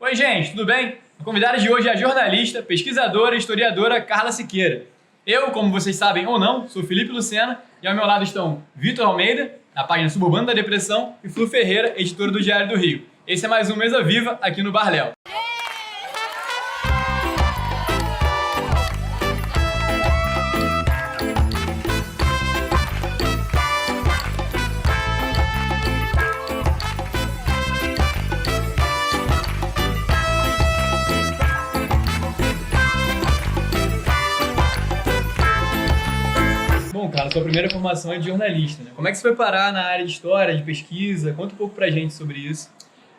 Oi, gente, tudo bem? A convidada de hoje é a jornalista, pesquisadora e historiadora Carla Siqueira. Eu, como vocês sabem ou não, sou Felipe Lucena e ao meu lado estão Vitor Almeida, da página Suburbana da Depressão, e Flu Ferreira, editora do Diário do Rio. Esse é mais um Mesa Viva aqui no Bar Léo. Bom, Carla, sua primeira formação é de jornalista, né? Como é que você foi parar na área de história, de pesquisa? Conta um pouco pra gente sobre isso.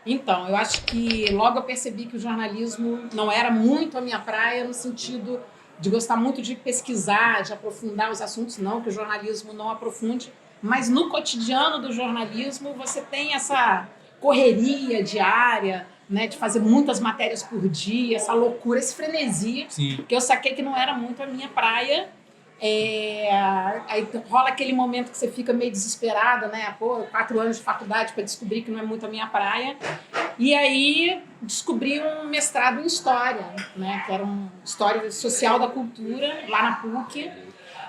Então, eu acho que logo eu percebi que o jornalismo não era muito a minha praia, no sentido de gostar muito de pesquisar, de aprofundar os assuntos, não que o jornalismo não aprofunde, mas no cotidiano do jornalismo você tem essa correria diária, né, de fazer muitas matérias por dia, essa loucura, esse frenesi, Sim. que eu saquei que não era muito a minha praia. Aí rola aquele momento que você fica meio desesperada, né? Pô, 4 anos de faculdade para descobrir que não é muito a minha praia. E aí descobri um mestrado em História, né? Que era História Social da Cultura, lá na PUC.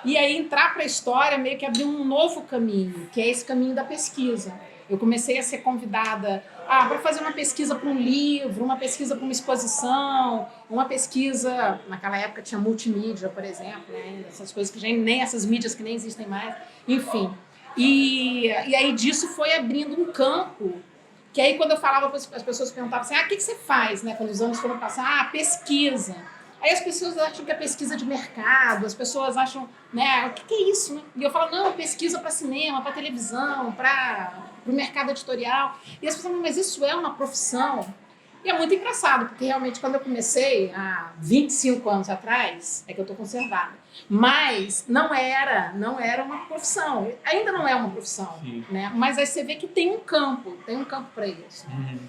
E aí entrar para a História meio que abriu um novo caminho, que é esse caminho da pesquisa. Eu comecei a ser convidada para fazer uma pesquisa para um livro, uma pesquisa para uma exposição, uma pesquisa... Naquela época tinha multimídia, por exemplo, né? Essas coisas que nem essas mídias que nem existem mais. Enfim. E aí disso foi abrindo um campo que aí quando eu falava, as pessoas perguntavam assim, o que você faz, né? Quando os anos foram passar, pesquisa. Aí as pessoas acham que é pesquisa de mercado, as pessoas acham, né, o que é isso, né? E eu falo, não, pesquisa para cinema, para televisão, para o mercado editorial. E as pessoas falam, mas isso é uma profissão? E é muito engraçado, porque realmente quando eu comecei, há 25 anos atrás, é que eu estou conservada, mas não era uma profissão, ainda não é uma profissão, né? Mas aí você vê que tem um campo para isso.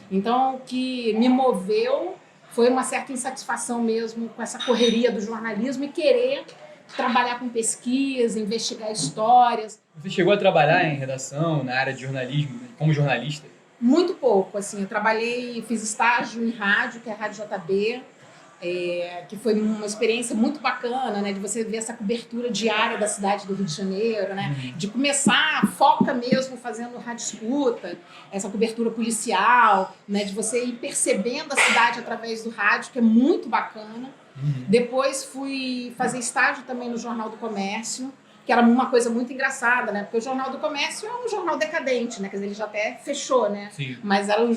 Então, o que me moveu foi uma certa insatisfação mesmo com essa correria do jornalismo e querer trabalhar com pesquisa, investigar histórias. Você chegou a trabalhar em redação, na área de jornalismo, como jornalista? Muito pouco, assim, eu fiz estágio em rádio, que é a Rádio JB, que foi uma experiência muito bacana, né, de você ver essa cobertura diária da cidade do Rio de Janeiro, né, de começar, foca mesmo fazendo rádio escuta, essa cobertura policial, né, de você ir percebendo a cidade através do rádio, que é muito bacana. Depois fui fazer estágio também no Jornal do Comércio, que era uma coisa muito engraçada, né? Porque o Jornal do Comércio é um jornal decadente, né? Quer dizer, ele já até fechou, né? Sim. Mas era um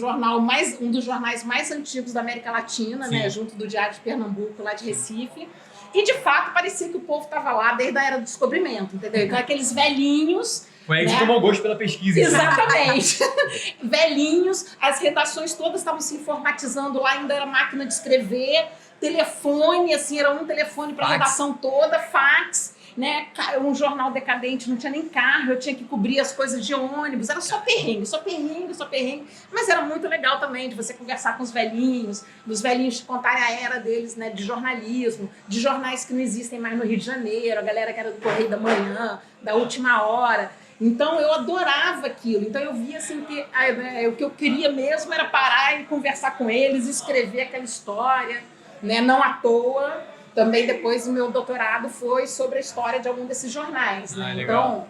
dos jornais mais antigos da América Latina, né? Junto do Diário de Pernambuco, lá de Recife. E, de fato, parecia que o povo estava lá desde a Era do Descobrimento, entendeu? Então, aqueles velhinhos... Foi aí que você tomou gosto pela pesquisa. Exatamente. Velhinhos, as redações todas estavam se informatizando lá, ainda era máquina de escrever, telefone, assim, era um telefone para a redação toda, fax... Né? Um jornal decadente, não tinha nem carro, eu tinha que cobrir as coisas de ônibus, era só perrengue, mas era muito legal também de você conversar com os velhinhos, dos velhinhos te contarem a era deles, né, de jornalismo, de jornais que não existem mais no Rio de Janeiro, a galera que era do Correio da Manhã, da Última Hora. Então eu adorava aquilo, então eu via assim que o que eu queria mesmo era parar e conversar com eles, escrever aquela história, né? Não à toa. Também depois o meu doutorado foi sobre a história de algum desses jornais, né? Então,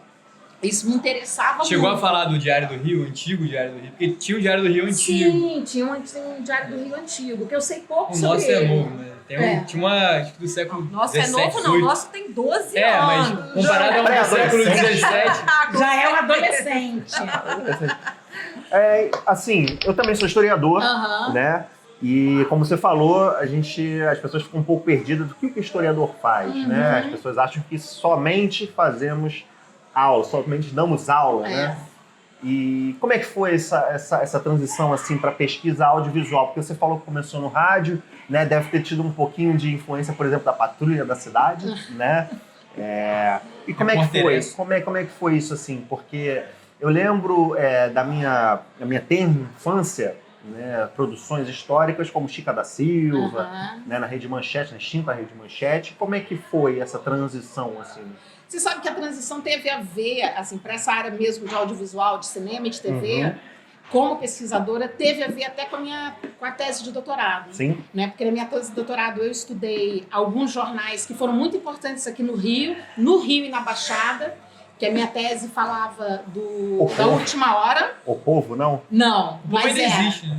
isso me interessava muito. Chegou a falar do Diário do Rio, antigo Diário do Rio? Porque tinha o Diário do Rio antigo. Sim, tinha um Diário do Rio antigo, que eu sei pouco sobre ele. O nosso é novo, né? Tinha uma, acho que do século XVII. Nossa, é novo não, o nosso tem 12 anos. Mas comparado ao século XVII... Já é um adolescente. Assim, eu também sou historiador, né? E como você falou, as pessoas ficam um pouco perdidas do que o historiador faz, né? As pessoas acham que somente fazemos aula, somente damos aula, né? E como é que foi essa transição assim para pesquisa audiovisual? Porque você falou que começou no rádio, né? Deve ter tido um pouquinho de influência, por exemplo, da Patrulha da Cidade, né? E como é que foi? Como é que foi isso assim? Porque eu lembro da minha tenra infância, né, produções históricas como Chica da Silva, né, na Rede Manchete, na extinta Rede Manchete. Como é que foi essa transição, assim? Você sabe que a transição teve a ver, assim, para essa área mesmo de audiovisual, de cinema e de TV, como pesquisadora, teve a ver até com a tese de doutorado. Sim. Né? Porque na minha tese de doutorado eu estudei alguns jornais que foram muito importantes aqui no Rio e na Baixada, que a minha tese falava da última hora. O Povo, não? Não,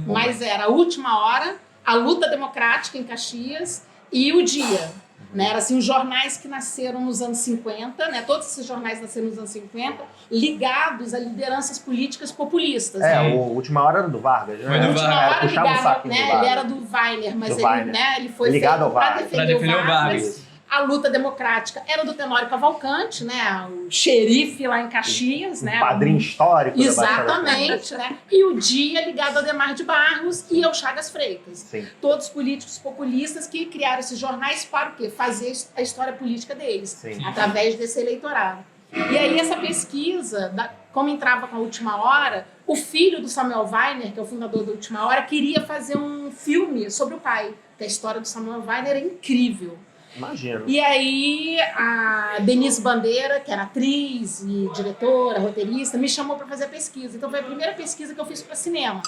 mas era a última hora, a luta democrática em Caxias e o Dia. Né? Eram assim, os jornais que nasceram nos anos 50, né? Todos esses jornais nasceram nos anos 50, ligados a lideranças políticas populistas. O Última Hora era do Vargas, né? Foi do Última Hora puxava o saco do Vargas. ele era do Weiner, mas Do Weiner. ele foi ligado ao feito para Vargas. defender o Vargas. A luta democrática era do Tenório Cavalcante, né? O xerife lá em Caxias, né? Padrinho histórico da Exatamente, né? E o Dia ligado ao Adhemar de Barros e ao Chagas Freitas. Sim. Todos políticos populistas que criaram esses jornais para o quê? Fazer a história política deles, Sim. através desse eleitorado. E aí essa pesquisa, como entrava com a Última Hora, o filho do Samuel Weiner, que é o fundador da Última Hora, queria fazer um filme sobre o pai. Que a história do Samuel Weiner é incrível. Imagino. E aí a Denise Bandeira, que era atriz e diretora, roteirista, me chamou para fazer a pesquisa. Então foi a primeira pesquisa que eu fiz para cinema,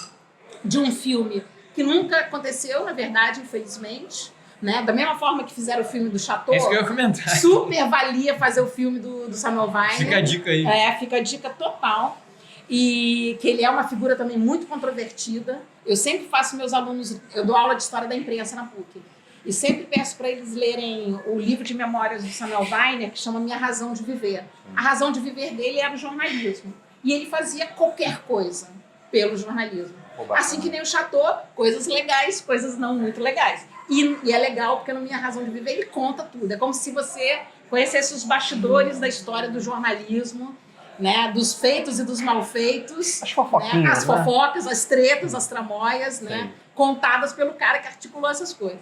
de um filme que nunca aconteceu, na verdade, infelizmente. Né? Da mesma forma que fizeram o filme do Chateau, Isso que eu ia comentar. super valia fazer o filme do Samuel Weiner. Fica a dica aí. Fica a dica total. E que ele é uma figura também muito controvertida. Eu sempre faço meus alunos, eu dou aula de História da Imprensa na PUC. E sempre peço para eles lerem o livro de memórias do Samuel Weiner, que chama Minha Razão de Viver. A razão de viver dele era o jornalismo. E ele fazia qualquer coisa pelo jornalismo. Assim que nem o Chateau, coisas legais, coisas não muito legais. E é legal porque no Minha Razão de Viver ele conta tudo. É como se você conhecesse os bastidores da história do jornalismo, né? Dos feitos e dos malfeitos. As fofoquinhas, né? As fofocas, as tretas, as tramóias, né? Contadas pelo cara que articulou essas coisas.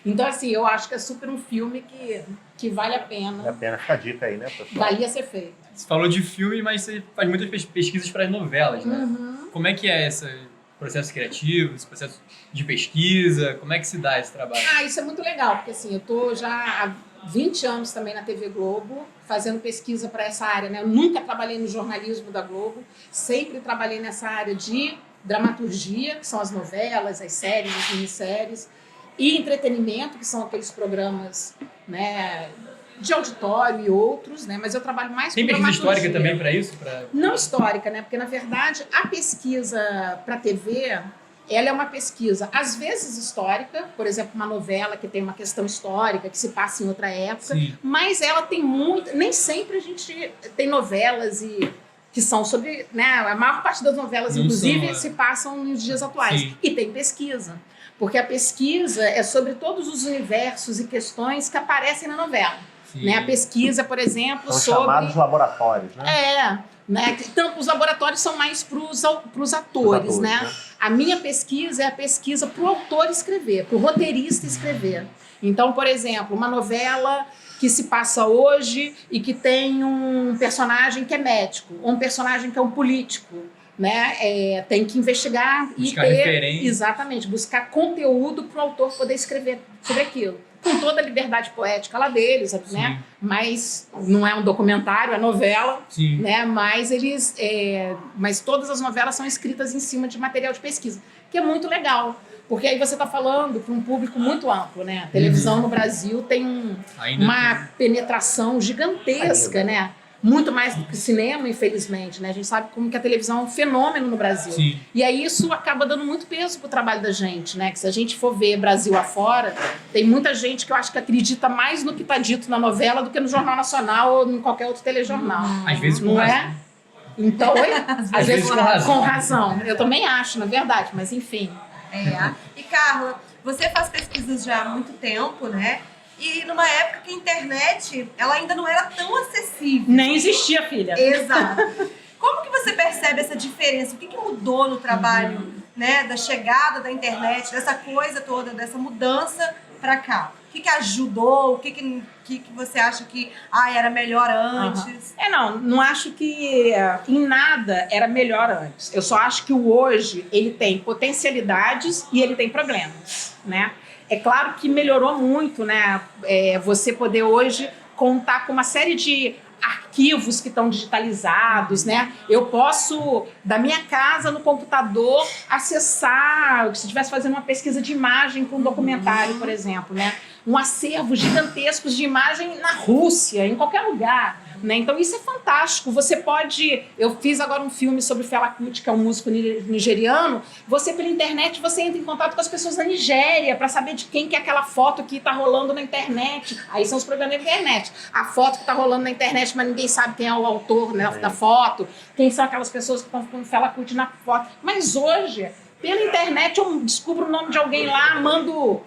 Então, assim, eu acho que é super um filme que vale a pena. Vale a pena, fica a dica aí, né, pessoal? Valia ser feito. Você falou de filme, mas você faz muitas pesquisas para as novelas, né? Uhum. Como é que é esse processo criativo, esse processo de pesquisa? Como é que se dá esse trabalho? Isso é muito legal, porque assim, eu tô já há 20 anos também na TV Globo, fazendo pesquisa para essa área, né? Eu nunca trabalhei no jornalismo da Globo, sempre trabalhei nessa área de dramaturgia, que são as novelas, as séries, as minisséries, e entretenimento, que são aqueles programas, né, de auditório e outros, né? Mas eu trabalho mais com dramaturgia. Tem pesquisa histórica também para isso? Não histórica, né? Porque, na verdade, a pesquisa para TV, ela é uma pesquisa, às vezes histórica, por exemplo, uma novela que tem uma questão histórica, que se passa em outra época, Sim. mas ela tem muito... Nem sempre a gente tem novelas que são sobre... Né, a maior parte das novelas, não inclusive, se passam nos dias atuais. Sim. E tem pesquisa. Porque a pesquisa é sobre todos os universos e questões que aparecem na novela. Né? A pesquisa, por exemplo, são chamados laboratórios, né? Né? Então, os laboratórios são mais para os atores, né? A minha pesquisa é a pesquisa para o autor escrever, para o roteirista escrever. Então, por exemplo, uma novela que se passa hoje e que tem um personagem que é médico, ou um personagem que é um político, né? Tem que investigar buscar e referência. Exatamente, buscar conteúdo para o autor poder escrever sobre aquilo. Com toda a liberdade poética lá deles, né? Mas não é um documentário, é novela, Sim. né? Mas todas as novelas são escritas em cima de material de pesquisa, que é muito legal. Porque aí você está falando para um público muito amplo, né? A televisão no Brasil tem uma penetração gigantesca, né? Muito mais do que cinema, infelizmente, né? A gente sabe como que a televisão é um fenômeno no Brasil. Sim. E aí isso acaba dando muito peso pro trabalho da gente, né? Que se a gente for ver Brasil afora, tem muita gente que eu acho que acredita mais no que está dito na novela do que no Jornal Nacional ou em qualquer outro telejornal. Às vezes não é? Então, às vezes com razão. Eu também acho, na verdade, mas enfim. E Carla, você faz pesquisas já há muito tempo, né? E numa época que a internet ela ainda não era tão acessível. Nem existia, filha. Exato. Como que você percebe essa diferença? O que mudou no trabalho, né, da chegada da internet, dessa coisa toda, dessa mudança para cá? O que ajudou? O que você acha que era melhor antes? Não acho que em nada era melhor antes. Eu só acho que o hoje ele tem potencialidades e ele tem problemas, né? É claro que melhorou muito, né? Você poder hoje contar com uma série de arquivos que estão digitalizados, né? Eu posso, da minha casa, no computador, acessar, se estivesse fazendo uma pesquisa de imagem para um documentário, por exemplo, né? Um acervo gigantesco de imagem na Rússia, em qualquer lugar. Né? Então isso é fantástico. Você pode... Eu fiz agora um filme sobre Fela Kuti, que é um músico nigeriano. Você, pela internet, você entra em contato com as pessoas da Nigéria para saber de quem que é aquela foto que está rolando na internet. Aí são os problemas da internet. A foto que está rolando na internet, mas ninguém sabe quem é o autor, né, da foto. Quem são aquelas pessoas que estão com Fela Kuti na foto. Mas hoje, pela internet, eu descubro o nome de alguém lá, mando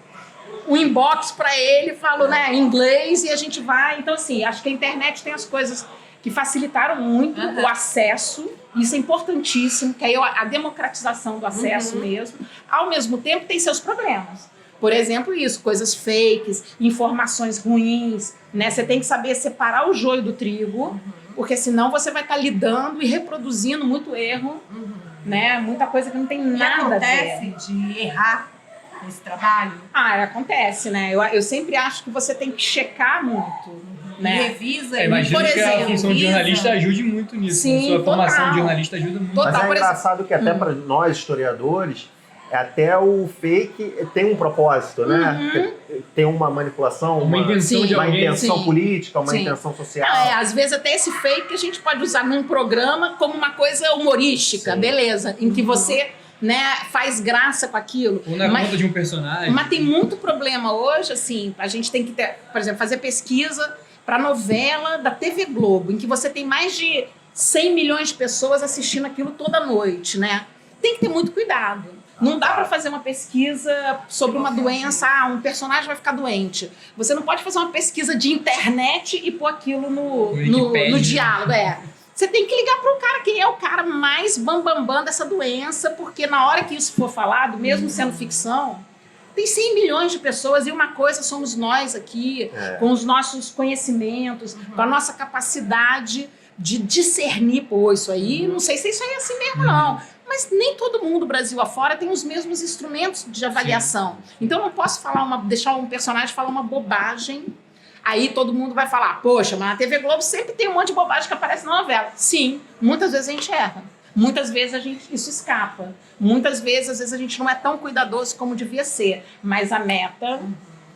um inbox para ele, falo, né, em inglês, e a gente vai. Então, assim, acho que a internet tem as coisas que facilitaram muito o acesso. Isso é importantíssimo, que aí a democratização do acesso mesmo. Ao mesmo tempo, tem seus problemas. Por exemplo, isso, coisas fakes, informações ruins, né? Você tem que saber separar o joio do trigo, porque senão você vai estar lidando e reproduzindo muito erro, né? Muita coisa que não tem nada a ver. Acontece de errar nesse trabalho? Acontece, né? Eu sempre acho que você tem que checar muito, né? Revisa. Imagino por que exemplo, a função de jornalista ajude muito nisso. Sim, Sua formação total. de jornalista ajuda muito. Total. Mas é por engraçado que até para nós, historiadores, até o fake tem um propósito, né? Tem uma manipulação, Uma intenção Sim. de uma alguém. intenção Sim. política, uma Sim. intenção social. Às vezes até esse fake a gente pode usar num programa como uma coisa humorística, Sim. beleza, em que você, né, faz graça com aquilo. Ou na conta de um personagem. Mas tem muito problema hoje, assim, a gente tem que ter, por exemplo, fazer pesquisa para novela da TV Globo, em que você tem mais de 100 milhões de pessoas assistindo aquilo toda noite, né? Tem que ter muito cuidado. Não dá para fazer uma pesquisa sobre uma doença, um personagem vai ficar doente. Você não pode fazer uma pesquisa de internet e pôr aquilo no diálogo. Você tem que ligar para o cara, quem é o cara mais bambambam dessa doença, porque na hora que isso for falado, mesmo sendo ficção, tem 100 milhões de pessoas e uma coisa somos nós aqui, com os nossos conhecimentos, com a nossa capacidade de discernir, pô, isso aí, não sei se isso aí é assim mesmo, não. Mas nem todo mundo, Brasil afora, tem os mesmos instrumentos de avaliação. Então eu não posso deixar um personagem falar uma bobagem, aí todo mundo vai falar, poxa, mas na TV Globo sempre tem um monte de bobagem que aparece na novela. Sim, muitas vezes a gente erra. Muitas vezes isso escapa. Muitas vezes, às vezes, a gente não é tão cuidadoso como devia ser. Mas a meta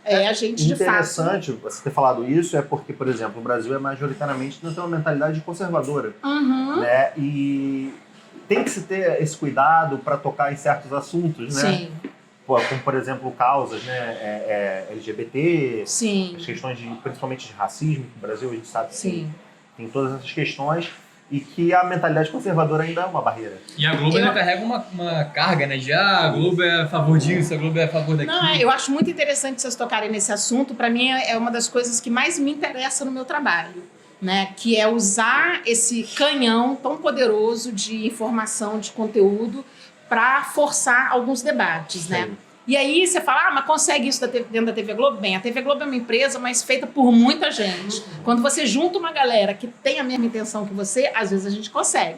é a gente, de fato... Interessante você ter falado isso, é porque, por exemplo, o Brasil é majoritariamente não tem uma mentalidade conservadora. Né? E tem que se ter esse cuidado para tocar em certos assuntos, né? Sim. Pô, como, por exemplo, causas, né? LGBT, Sim. as questões principalmente de racismo, que o Brasil a gente sabe que Sim. tem todas essas questões, e que a mentalidade conservadora ainda é uma barreira. E a Globo ainda carrega uma carga, né? De a Globo é a favor disso, a Globo é a favor daquilo. Não, eu acho muito interessante vocês tocarem nesse assunto. Para mim é uma das coisas que mais me interessa no meu trabalho, né? Que é usar esse canhão tão poderoso de informação, de conteúdo, para forçar alguns debates, né? Sim. E aí você fala, mas consegue isso dentro da TV Globo? Bem, a TV Globo é uma empresa, mas feita por muita gente. Quando você junta uma galera que tem a mesma intenção que você, às vezes a gente consegue.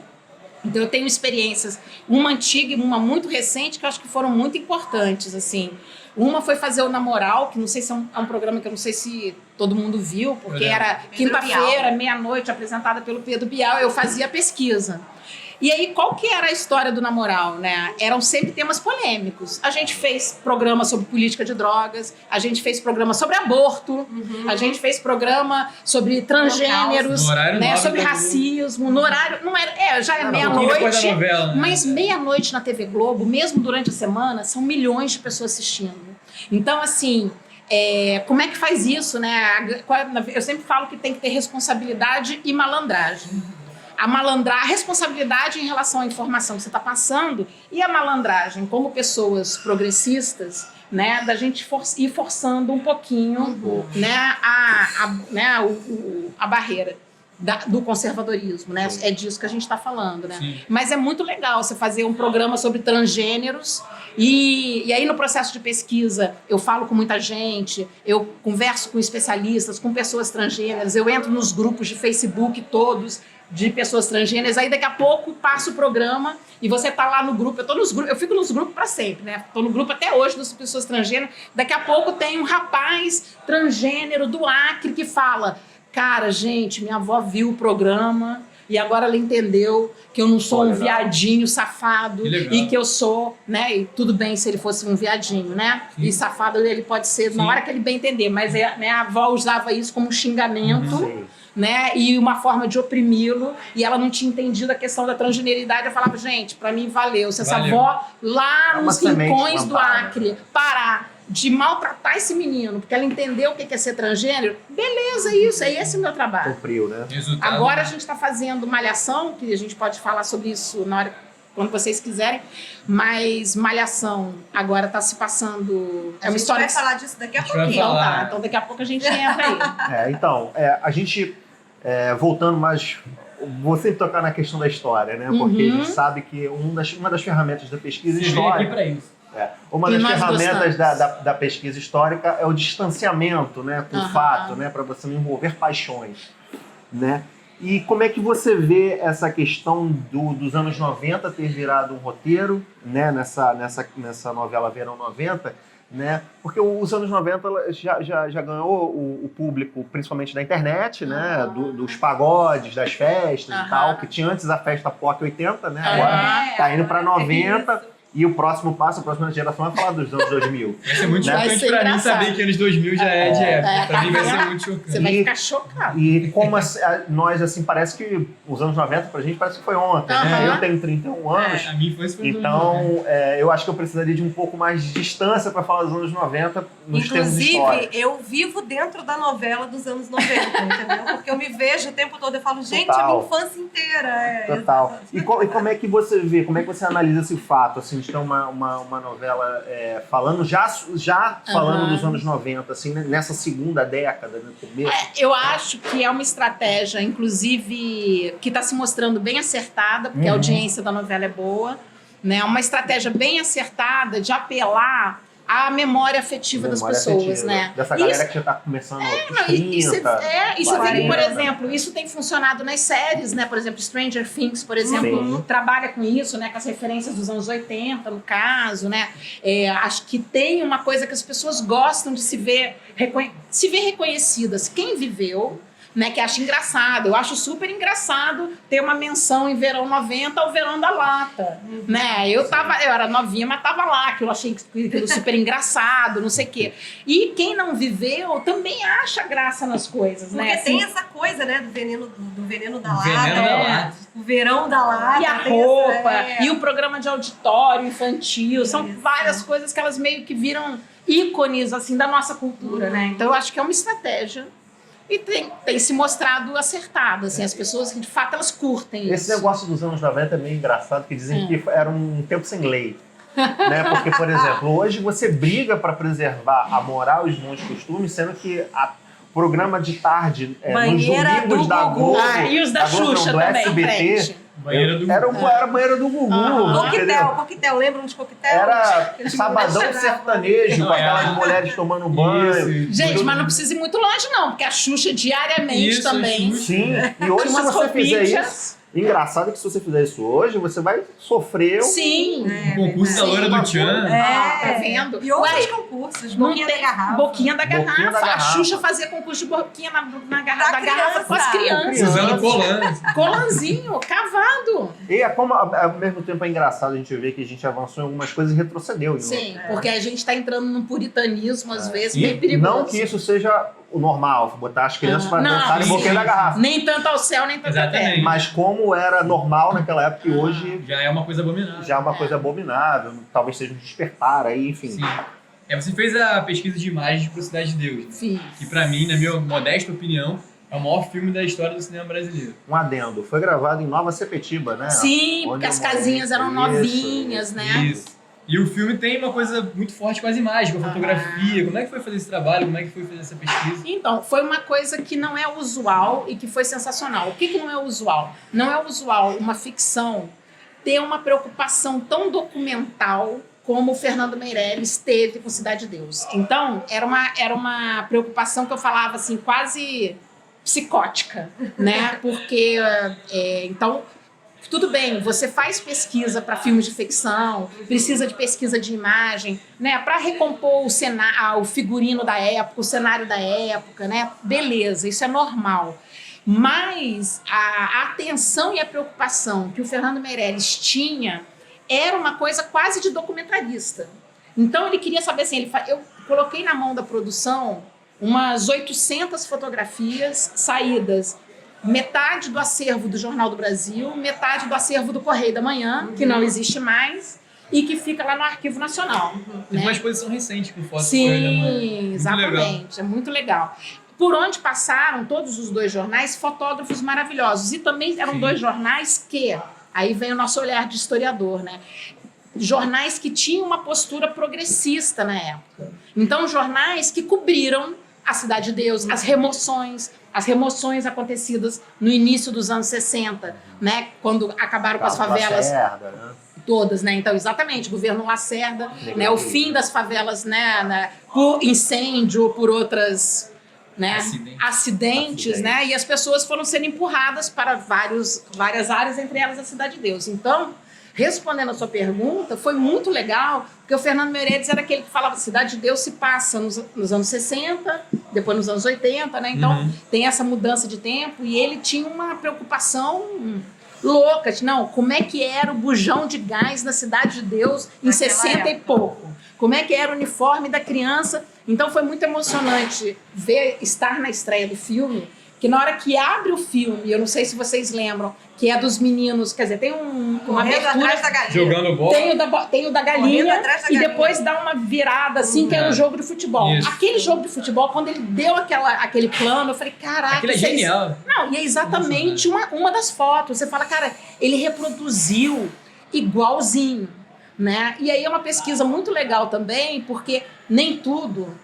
Então eu tenho experiências, uma antiga e uma muito recente, que eu acho que foram muito importantes, assim. Uma foi fazer o Na Moral, que não sei se é um programa que eu não sei se todo mundo viu, porque era quinta-feira, meia-noite, apresentada pelo Pedro Bial, eu fazia a pesquisa. E aí, qual que era a história do Na Moral, né? Eram sempre temas polêmicos. A gente fez programa sobre política de drogas, a gente fez programa sobre aborto, a gente fez programa sobre transgêneros, né? Sobre racismo. No horário, não era, já é meia-noite, né? mas meia-noite na TV Globo, mesmo durante a semana, são milhões de pessoas assistindo. Então, assim, como é que faz isso, né? Eu sempre falo que tem que ter responsabilidade e malandragem. A responsabilidade em relação à informação que você está passando e a malandragem como pessoas progressistas, né, da gente ir forçando um pouquinho né, a barreira do conservadorismo, né? É disso que a gente está falando, né? Sim. Mas é muito legal você fazer um programa sobre transgêneros e aí no processo de pesquisa eu falo com muita gente, eu converso com especialistas, com pessoas transgêneras, eu entro nos grupos de Facebook todos de pessoas transgêneras, aí daqui a pouco passa o programa e você tá lá no grupo, eu fico nos grupos para sempre, né? Tô no grupo até hoje das pessoas transgêneras, daqui a pouco tem um rapaz transgênero do Acre que fala, Cara, gente, minha avó viu o programa e agora ela entendeu que eu não sou um viadinho safado e que eu sou, né? E tudo bem se ele fosse um viadinho, né? Sim. E safado ele pode ser na hora que ele bem entender, mas né, a avó usava isso como um xingamento. Né, e uma forma de oprimi-lo, e ela não tinha entendido a questão da transgeneridade. Eu falava, gente, pra mim valeu. Se essa avó lá nos rincões do Acre parar de maltratar esse menino, porque ela entendeu o que é ser transgênero, beleza, isso, é esse o meu trabalho. Cumpriu, né? Resultado, Agora a gente está fazendo Malhação, que a gente pode falar sobre isso na hora, quando vocês quiserem, mas Malhação agora está se passando... É uma história... A gente vai falar disso daqui a gente vai pouquinho. Então falar. tá, então daqui a pouco a gente entra aí. Então, a gente, voltando mais, vou sempre tocar na questão da história, né? Porque a gente sabe que uma das ferramentas da pesquisa Você veio histórica... aqui pra isso. Uma E das nós ferramentas gostamos. da pesquisa histórica é o distanciamento, né, com o fato, né, para você não envolver paixões, né? E como é que você vê essa questão dos anos 90 ter virado um roteiro, né, nessa novela Verão 90, né? Porque os anos 90 já ganhou o público, principalmente da internet, né, dos pagodes, das festas e tal, que tinha antes a festa POC 80, né? Agora tá indo para 90. E o próximo passo, a próxima geração vai falar dos anos 2000. Vai ser muito Vai chocante ser pra mim engraçado. saber que anos 2000 já é de época. Pra mim vai ser muito Você chocante. vai ficar chocado. E como nós, assim, parece que os anos 90 pra gente parece que foi ontem, né? Eu tenho 31 anos, A minha infância foi então eu acho que eu precisaria de um pouco mais de distância para falar dos anos 90 nos termos Inclusive, históricos. eu vivo dentro da novela dos anos 90, entendeu? Porque eu me vejo o tempo todo, eu falo, gente, Total. a minha infância inteira. Total. E como é que você vê, como é que você analisa esse fato, assim, de ter uma novela falando falando dos anos 90, assim, né, nessa segunda década, no começo? Eu acho que é uma estratégia, inclusive, que está se mostrando bem acertada, porque a audiência da novela é boa, né? Uma estratégia bem acertada de apelar à memória afetiva das pessoas, né? Dessa galera que já tá começando os 30, isso vê que, por 40. exemplo, isso tem funcionado nas séries, né? Por exemplo, Stranger Things, por exemplo, trabalha com isso, né? Com as referências dos anos 80, no caso, né? Acho que tem uma coisa que as pessoas gostam de se ver reconhecidas. Quem viveu, né, que acha engraçado. Eu acho super engraçado ter uma menção em Verão 90 ao Verão da Lata, né? Eu era novinha, mas tava lá, que eu achei aquilo super engraçado, não sei o quê. E quem não viveu também acha graça nas coisas, Porque né? tem essa coisa, né, do veneno da lata. Veneno da lata. O verão da lata. E a tem roupa, essa, e o programa de auditório infantil, são várias coisas que elas meio que viram ícones, assim, da nossa cultura, né? Então eu acho que é uma estratégia. E tem se mostrado acertado, assim, as pessoas que de fato elas curtem Esse isso. negócio dos anos 90 é meio engraçado, que dizem que era um tempo sem lei. Né? Porque, por exemplo, hoje você briga para preservar a moral e os bons costumes, sendo que programa de tarde nos Banheira domingos do da Gugu. Globo, E os da Xuxa do também, SBT, frente. Banheira do era a banheira do Gugu. Coquetel, lembram de coquetel? Era Eles sabadão chegavam. sertanejo, com aquelas mulheres tomando banho. Isso. Gente, mas não precisa ir muito longe não, porque a Xuxa diariamente Isso, também. a Xuxa. Sim, e hoje Tinha se umas você fizer roupinhas. isso, engraçado que se você fizer isso hoje, você vai sofrer Sim. O concurso da loira do Tchan. Tá vendo? E outros Ué, concursos, não boquinha da tem garrafa. boquinha da Boquinha garrafa. da A garrafa. Xuxa fazia concurso de boquinha na garrafa, Pra da garrafa com as criança. crianças. Usando colan. Colanzinho, cavado. E é como, ao mesmo tempo, é engraçado a gente ver que a gente avançou em algumas coisas e retrocedeu em Sim, outras. porque a gente tá entrando num puritanismo, às vezes, E bem perigoso. Não que isso seja o normal, botar as crianças para Não, dançar em sim, boquinha sim, da garrafa. Nem tanto ao céu, nem tanto à Exatamente. terra. Mas como era normal naquela época e hoje Já é uma coisa abominável. já é uma coisa abominável, talvez seja um despertar aí, enfim. Sim. Você fez a pesquisa de imagens pro Cidade de Deus, né? Fiz. Que pra mim, na minha modesta opinião, é o maior filme da história do cinema brasileiro. Um adendo, foi gravado em Nova Sepetiba, né? Sim, Onde porque eu as morei. casinhas eram Isso, novinhas, né? Isso. E o filme tem uma coisa muito forte com as imagens, com a fotografia. Como é que foi fazer esse trabalho? Como é que foi fazer essa pesquisa? Então, foi uma coisa que não é usual e que foi sensacional. O que não é usual? Não é usual uma ficção ter uma preocupação tão documental como o Fernando Meirelles teve com Cidade de Deus. Então, era uma preocupação que eu falava assim, quase psicótica, né? Porque, então, tudo bem, você faz pesquisa para filmes de ficção, precisa de pesquisa de imagem, né, para recompor o figurino da época, o cenário da época, né? Beleza, isso é normal. Mas a atenção e a preocupação que o Fernando Meirelles tinha era uma coisa quase de documentarista. Então ele queria saber assim, eu coloquei na mão da produção umas 800 fotografias saídas, metade do acervo do Jornal do Brasil, metade do acervo do Correio da Manhã, que não existe mais, e que fica lá no Arquivo Nacional. Tem Né? uma exposição recente com fotos do Sim, Correio da Manhã. exatamente, é muito legal. Por onde passaram todos os dois jornais, fotógrafos maravilhosos. E também eram dois jornais que, aí vem o nosso olhar de historiador, né? Jornais que tinham uma postura progressista na época. Então, jornais que cobriram a Cidade de Deus, as remoções acontecidas no início dos anos 60, né? Quando acabaram com as favelas. Lacerda, né? Todas, né? Então, exatamente, governo Lacerda, né? O fim das favelas, né? Por incêndio ou por outras... Né? Acidentes, né? E as pessoas foram sendo empurradas para várias áreas, entre elas a Cidade de Deus. Então, respondendo a sua pergunta, foi muito legal, porque o Fernando Meirelles era aquele que falava que Cidade de Deus se passa nos anos 60, depois nos anos 80, né? Então, tem essa mudança de tempo e ele tinha uma preocupação louca. Não, como é que era o bujão de gás na Cidade de Deus em 60 e pouco? Como é que era o uniforme da criança? Então foi muito emocionante estar na estreia do filme, que na hora que abre o filme, eu não sei se vocês lembram, que é dos meninos, quer dizer, tem uma abertura... atrás da galinha. Jogando bola. Tem o da galinha da e depois dá uma virada assim, que era um jogo de futebol. Isso. Aquele jogo de futebol, quando ele deu aquele plano, eu falei, caraca... Aquilo é genial. Não, e é exatamente uma das fotos. Você fala, cara, ele reproduziu igualzinho. Né? E aí é uma pesquisa muito legal também, porque nem tudo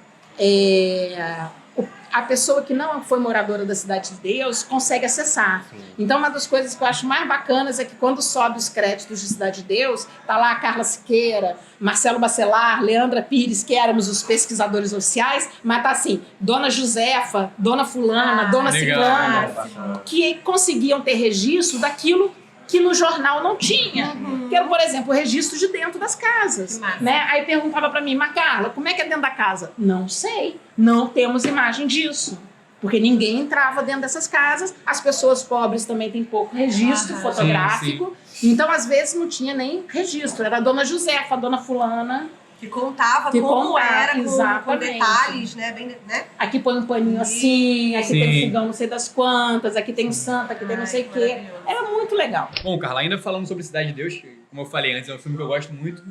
a pessoa que não foi moradora da Cidade de Deus consegue acessar. Sim. Então uma das coisas que eu acho mais bacanas é que quando sobe os créditos de Cidade de Deus, tá lá a Carla Siqueira, Marcelo Bacelar, Leandra Pires, que éramos os pesquisadores oficiais, mas tá assim, Dona Josefa, Dona Fulana, Dona Ciclana, que conseguiam ter registro daquilo que no jornal não tinha. Que era, por exemplo, o registro de dentro das casas. Né? Aí perguntava para mim, mas Carla, como é que é dentro da casa? Não sei, não temos imagem disso. Porque ninguém entrava dentro dessas casas, as pessoas pobres também têm pouco registro fotográfico, então às vezes não tinha nem registro, era a Dona Josefa, a Dona Fulana... Que contava como era, com detalhes, né? Bem, né? Aqui põe um paninho assim, aqui tem um fogão não sei das quantas, aqui tem um santo, aqui tem não sei o quê. Era muito legal. Bom, Carla, ainda falando sobre Cidade de Deus, como eu falei antes, é um filme que eu gosto muito.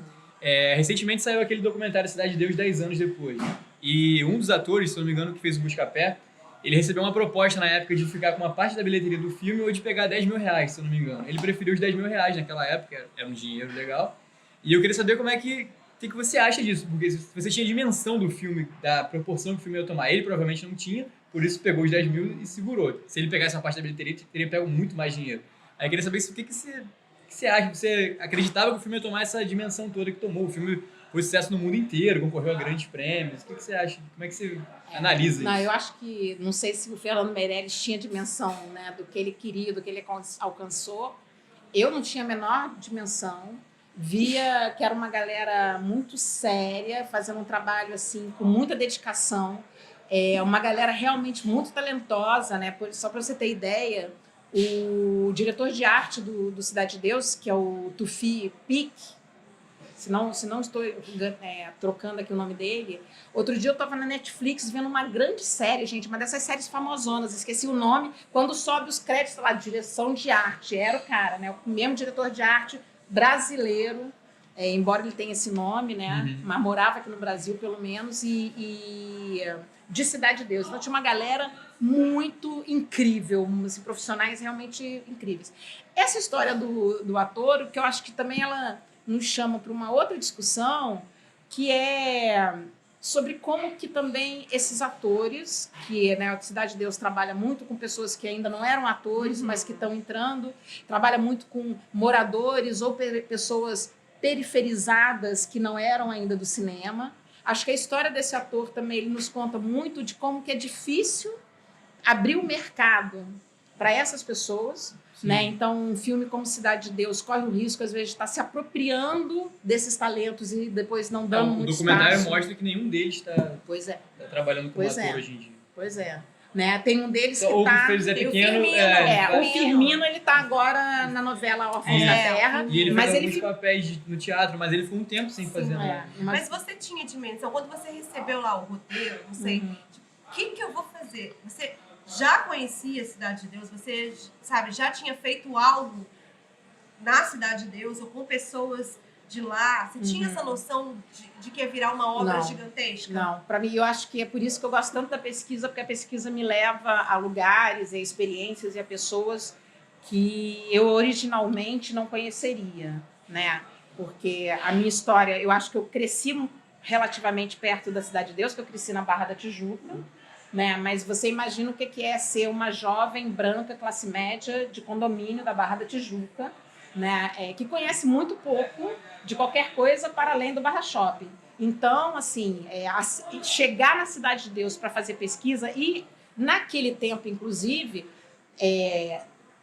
Recentemente saiu aquele documentário Cidade de Deus 10 anos depois. E um dos atores, se eu não me engano, que fez o Buscapé, ele recebeu uma proposta na época de ficar com uma parte da bilheteria do filme ou de pegar 10 mil reais, se eu não me engano. Ele preferiu os 10 mil reais naquela época, era um dinheiro legal. E eu queria saber como é que... O que você acha disso? Porque você tinha dimensão do filme, da proporção que o filme ia tomar. Ele provavelmente não tinha, por isso pegou os 10 mil e segurou. Se ele pegasse uma parte da bilheteria, teria pego muito mais dinheiro. Aí eu queria saber o que você acha. Você acreditava que o filme ia tomar essa dimensão toda que tomou? O filme foi sucesso no mundo inteiro, concorreu a grandes prêmios. O que você acha? Como é que você analisa isso? Não, eu acho que, não sei se o Fernando Meirelles tinha dimensão, né, do que ele queria, do que ele alcançou. Eu não tinha a menor dimensão. Via que era uma galera muito séria, fazendo um trabalho assim com muita dedicação, uma galera realmente muito talentosa, né? Só para você ter ideia, o diretor de arte do Cidade de Deus, que é o Tufi Pic, se não estou trocando aqui o nome dele, outro dia eu estava na Netflix vendo uma grande série, gente, uma dessas séries famosonas, esqueci o nome, quando sobe os créditos lá, direção de arte, era o cara, né? O mesmo diretor de arte brasileiro, embora ele tenha esse nome, né? Mas morava aqui no Brasil, pelo menos, e de Cidade de Deus. Então tinha uma galera muito incrível, assim, profissionais realmente incríveis. Essa história do ator, o que eu acho que também ela nos chama para uma outra discussão, que é sobre como que também esses atores, que, né, a Cidade de Deus trabalha muito com pessoas que ainda não eram atores, mas que estão entrando, trabalha muito com moradores ou pessoas periferizadas que não eram ainda do cinema. Acho que a história desse ator também ele nos conta muito de como que é difícil abrir o mercado para essas pessoas, né? Então, um filme como Cidade de Deus corre o risco, às vezes, de estar se apropriando desses talentos e depois não dando O muito documentário espaço. mostra que nenhum deles está Pois é, trabalhando como Pois ator é. hoje em dia. pois é. Né? Tem um deles que Ou tá... o Zé tem o Pequeno. Firmino, O Firmino, ele tá agora na novela Órfãos da Terra. E ele mas fez ele alguns papéis no teatro, mas ele ficou um tempo sem fazer nada. Mas você tinha dimensão, quando você recebeu lá o roteiro, não sei, Uhum. tipo, o que eu vou fazer? Você já conhecia a Cidade de Deus? Você, sabe, já tinha feito algo na Cidade de Deus ou com pessoas de lá? Você tinha essa noção de que ia virar uma obra Não. gigantesca? Não, para mim, eu acho que é por isso que eu gosto tanto da pesquisa, porque a pesquisa me leva a lugares, a experiências e a pessoas que eu originalmente não conheceria, né? Porque a minha história, eu acho que eu cresci relativamente perto da Cidade de Deus, que eu cresci na Barra da Tijuca, né? Mas você imagina o que é ser uma jovem branca, classe média, de condomínio da Barra da Tijuca, né? Que conhece muito pouco de qualquer coisa para além do Barra Shopping. Então, assim, chegar na Cidade de Deus para fazer pesquisa e, naquele tempo, inclusive,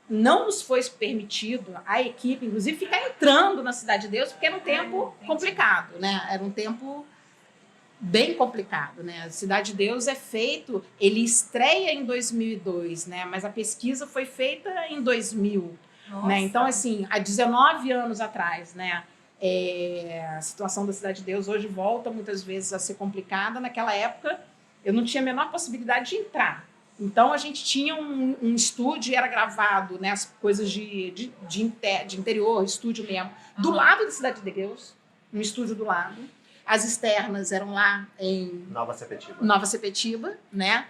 não nos foi permitido, a equipe, inclusive, ficar entrando na Cidade de Deus, porque era um tempo complicado, né? Era um tempo bem complicado, né? A Cidade de Deus ele estreia em 2002, né? Mas a pesquisa foi feita em 2000, Nossa. né? Então, assim, há 19 anos atrás, né? A situação da Cidade de Deus hoje volta muitas vezes a ser complicada. Naquela época, eu não tinha a menor possibilidade de entrar. Então, a gente tinha um estúdio, era gravado, né, as coisas de interior, estúdio mesmo, do lado da Cidade de Deus, um estúdio do lado. As externas eram lá em Nova Sepetiba, né?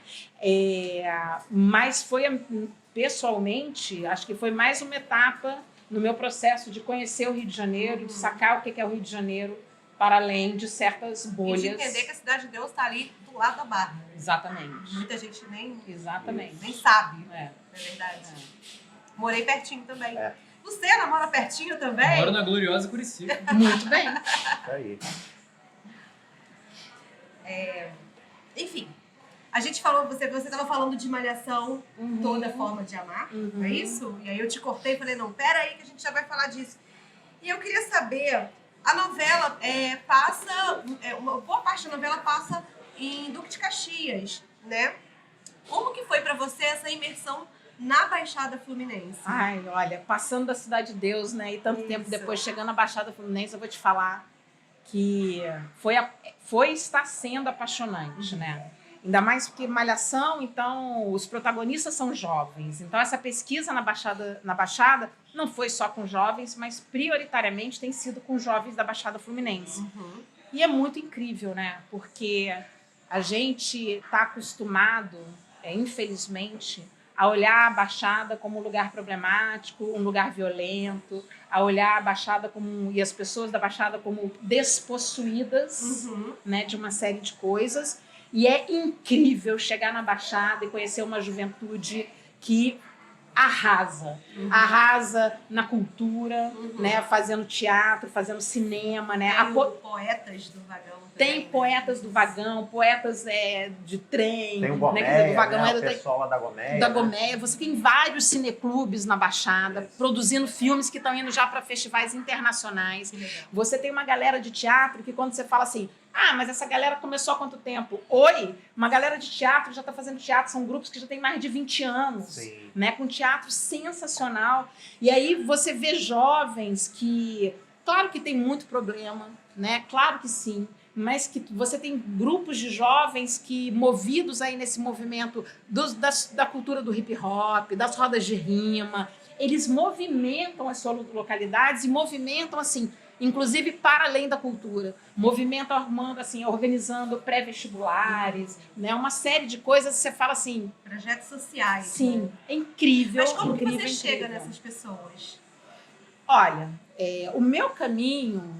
Mas foi, pessoalmente, acho que foi mais uma etapa no meu processo de conhecer o Rio de Janeiro, de sacar o que é o Rio de Janeiro, para além de certas bolhas. E de entender que a Cidade de Deus está ali do lado da Barra. Exatamente. Muita gente nem sabe, É. na verdade. Morei pertinho também. É. Luciana mora pertinho também? Moro na gloriosa Curicica. Muito bem. Isso aí. Enfim, a gente falou, você estava falando de Malhação, Toda Forma de Amar, não é isso? E aí eu te cortei e falei, não, pera aí que a gente já vai falar disso. E eu queria saber, a novela uma boa parte da novela passa em Duque de Caxias, né? Como que foi para você essa imersão na Baixada Fluminense? Ai, olha, passando da Cidade de Deus, né, e tanto tempo depois chegando na Baixada Fluminense, eu vou te falar que está sendo apaixonante, né? Ainda mais porque Malhação, então, os protagonistas são jovens. Então, essa pesquisa na Baixada não foi só com jovens, mas prioritariamente tem sido com jovens da Baixada Fluminense. E é muito incrível, né? Porque a gente está acostumado, infelizmente, a olhar a Baixada como um lugar problemático, um lugar violento, a olhar a Baixada e as pessoas da Baixada como despossuídas, né, de uma série de coisas. E é incrível chegar na Baixada e conhecer uma juventude que arrasa na cultura, né, fazendo teatro, fazendo cinema, né. Poetas do Vagão. Tem poetas do Vagão, poetas de trem. Tem o Goméia, né, do Vagão, o pessoal lá da Goméia. Da Goméia. Você tem vários cineclubes na Baixada, produzindo filmes que estão indo já para festivais internacionais. Você tem uma galera de teatro que quando você fala assim, mas essa galera começou há quanto tempo? Uma galera de teatro já está fazendo teatro, são grupos que já têm mais de 20 anos, né, com teatro sensacional. E aí você vê jovens que, claro que tem muito problema, né, claro que sim, mas que você tem grupos de jovens que, movidos aí nesse movimento da cultura do hip hop, das rodas de rima, eles movimentam as suas localidades e movimentam, assim, inclusive para além da cultura, movimento organizando pré-vestibulares, né, uma série de coisas que você fala assim... Projetos sociais. Sim, né? É incrível. Mas como incrível, que você chega incrível. nessas pessoas? Olha, o meu caminho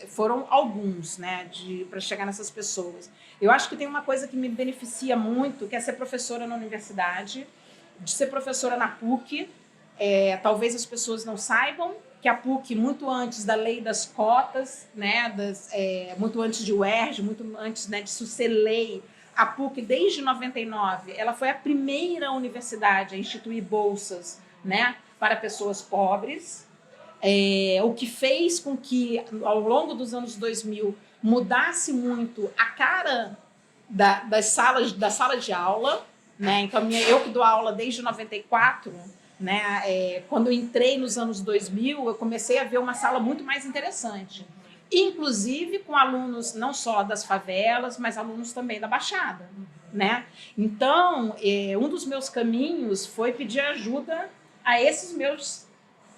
foram alguns, né, para chegar nessas pessoas. Eu acho que tem uma coisa que me beneficia muito, que é ser professora na universidade, de ser professora na PUC. Talvez as pessoas não saibam que a PUC, muito antes da lei das cotas, né, muito antes de UERJ, muito antes, né, disso ser lei, a PUC, desde 99, ela foi a primeira universidade a instituir bolsas, né, para pessoas pobres, o que fez com que, ao longo dos anos 2000, mudasse muito a cara da sala de aula, né? Então, eu que dou aula desde 94, né? Quando eu entrei nos anos 2000, eu comecei a ver uma sala muito mais interessante. Inclusive com alunos não só das favelas, mas alunos também da Baixada, né? Então, um dos meus caminhos foi pedir ajuda a esses meus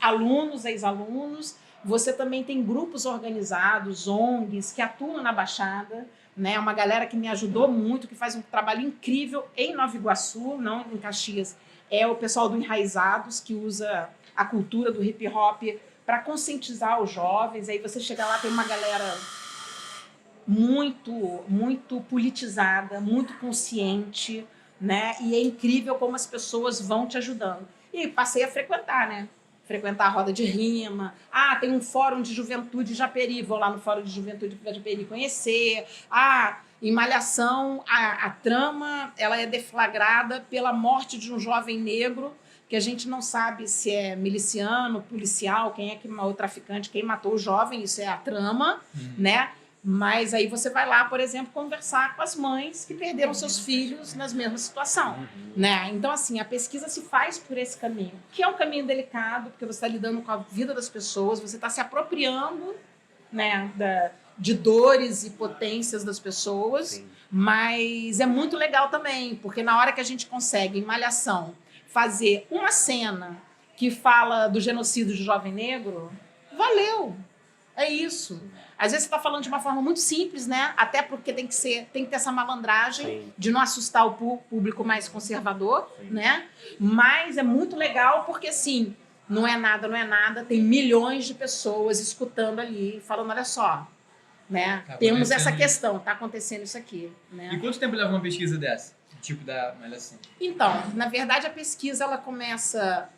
alunos, ex-alunos. Você também tem grupos organizados, ONGs, que atuam na Baixada, né? Uma galera que me ajudou muito, que faz um trabalho incrível em Nova Iguaçu, não em Caxias. É o pessoal do Enraizados, que usa a cultura do hip hop para conscientizar os jovens. Aí você chega lá, tem uma galera muito, muito politizada, muito consciente, né? E é incrível como as pessoas vão te ajudando. E passei a frequentar, né? Frequentar a roda de rima. Tem um fórum de juventude Japeri, vou lá no fórum de juventude Japeri conhecer. Em Malhação, a trama ela é deflagrada pela morte de um jovem negro, que a gente não sabe se é miliciano, policial, quem é que o traficante, quem matou o jovem, isso é a trama, né? Mas aí você vai lá, por exemplo, conversar com as mães que perderam seus filhos nas mesmas situação, né? Então, assim, a pesquisa se faz por esse caminho, que é um caminho delicado, porque você está lidando com a vida das pessoas, você está se apropriando, né, de dores e potências das pessoas. Sim. Mas é muito legal também, porque na hora que a gente consegue, em Malhação, fazer uma cena que fala do genocídio de jovem negro, valeu! É isso. Às vezes você está falando de uma forma muito simples, né? Até porque tem que ter essa malandragem. Sim. De não assustar o público mais conservador, sim, né? Mas é muito legal porque, assim, não é nada, tem milhões de pessoas escutando ali, falando, olha só, né? Temos essa questão, está acontecendo isso aqui, né? E quanto tempo leva uma pesquisa dessa? Tipo da Malhação? Então, na verdade, a pesquisa ela começa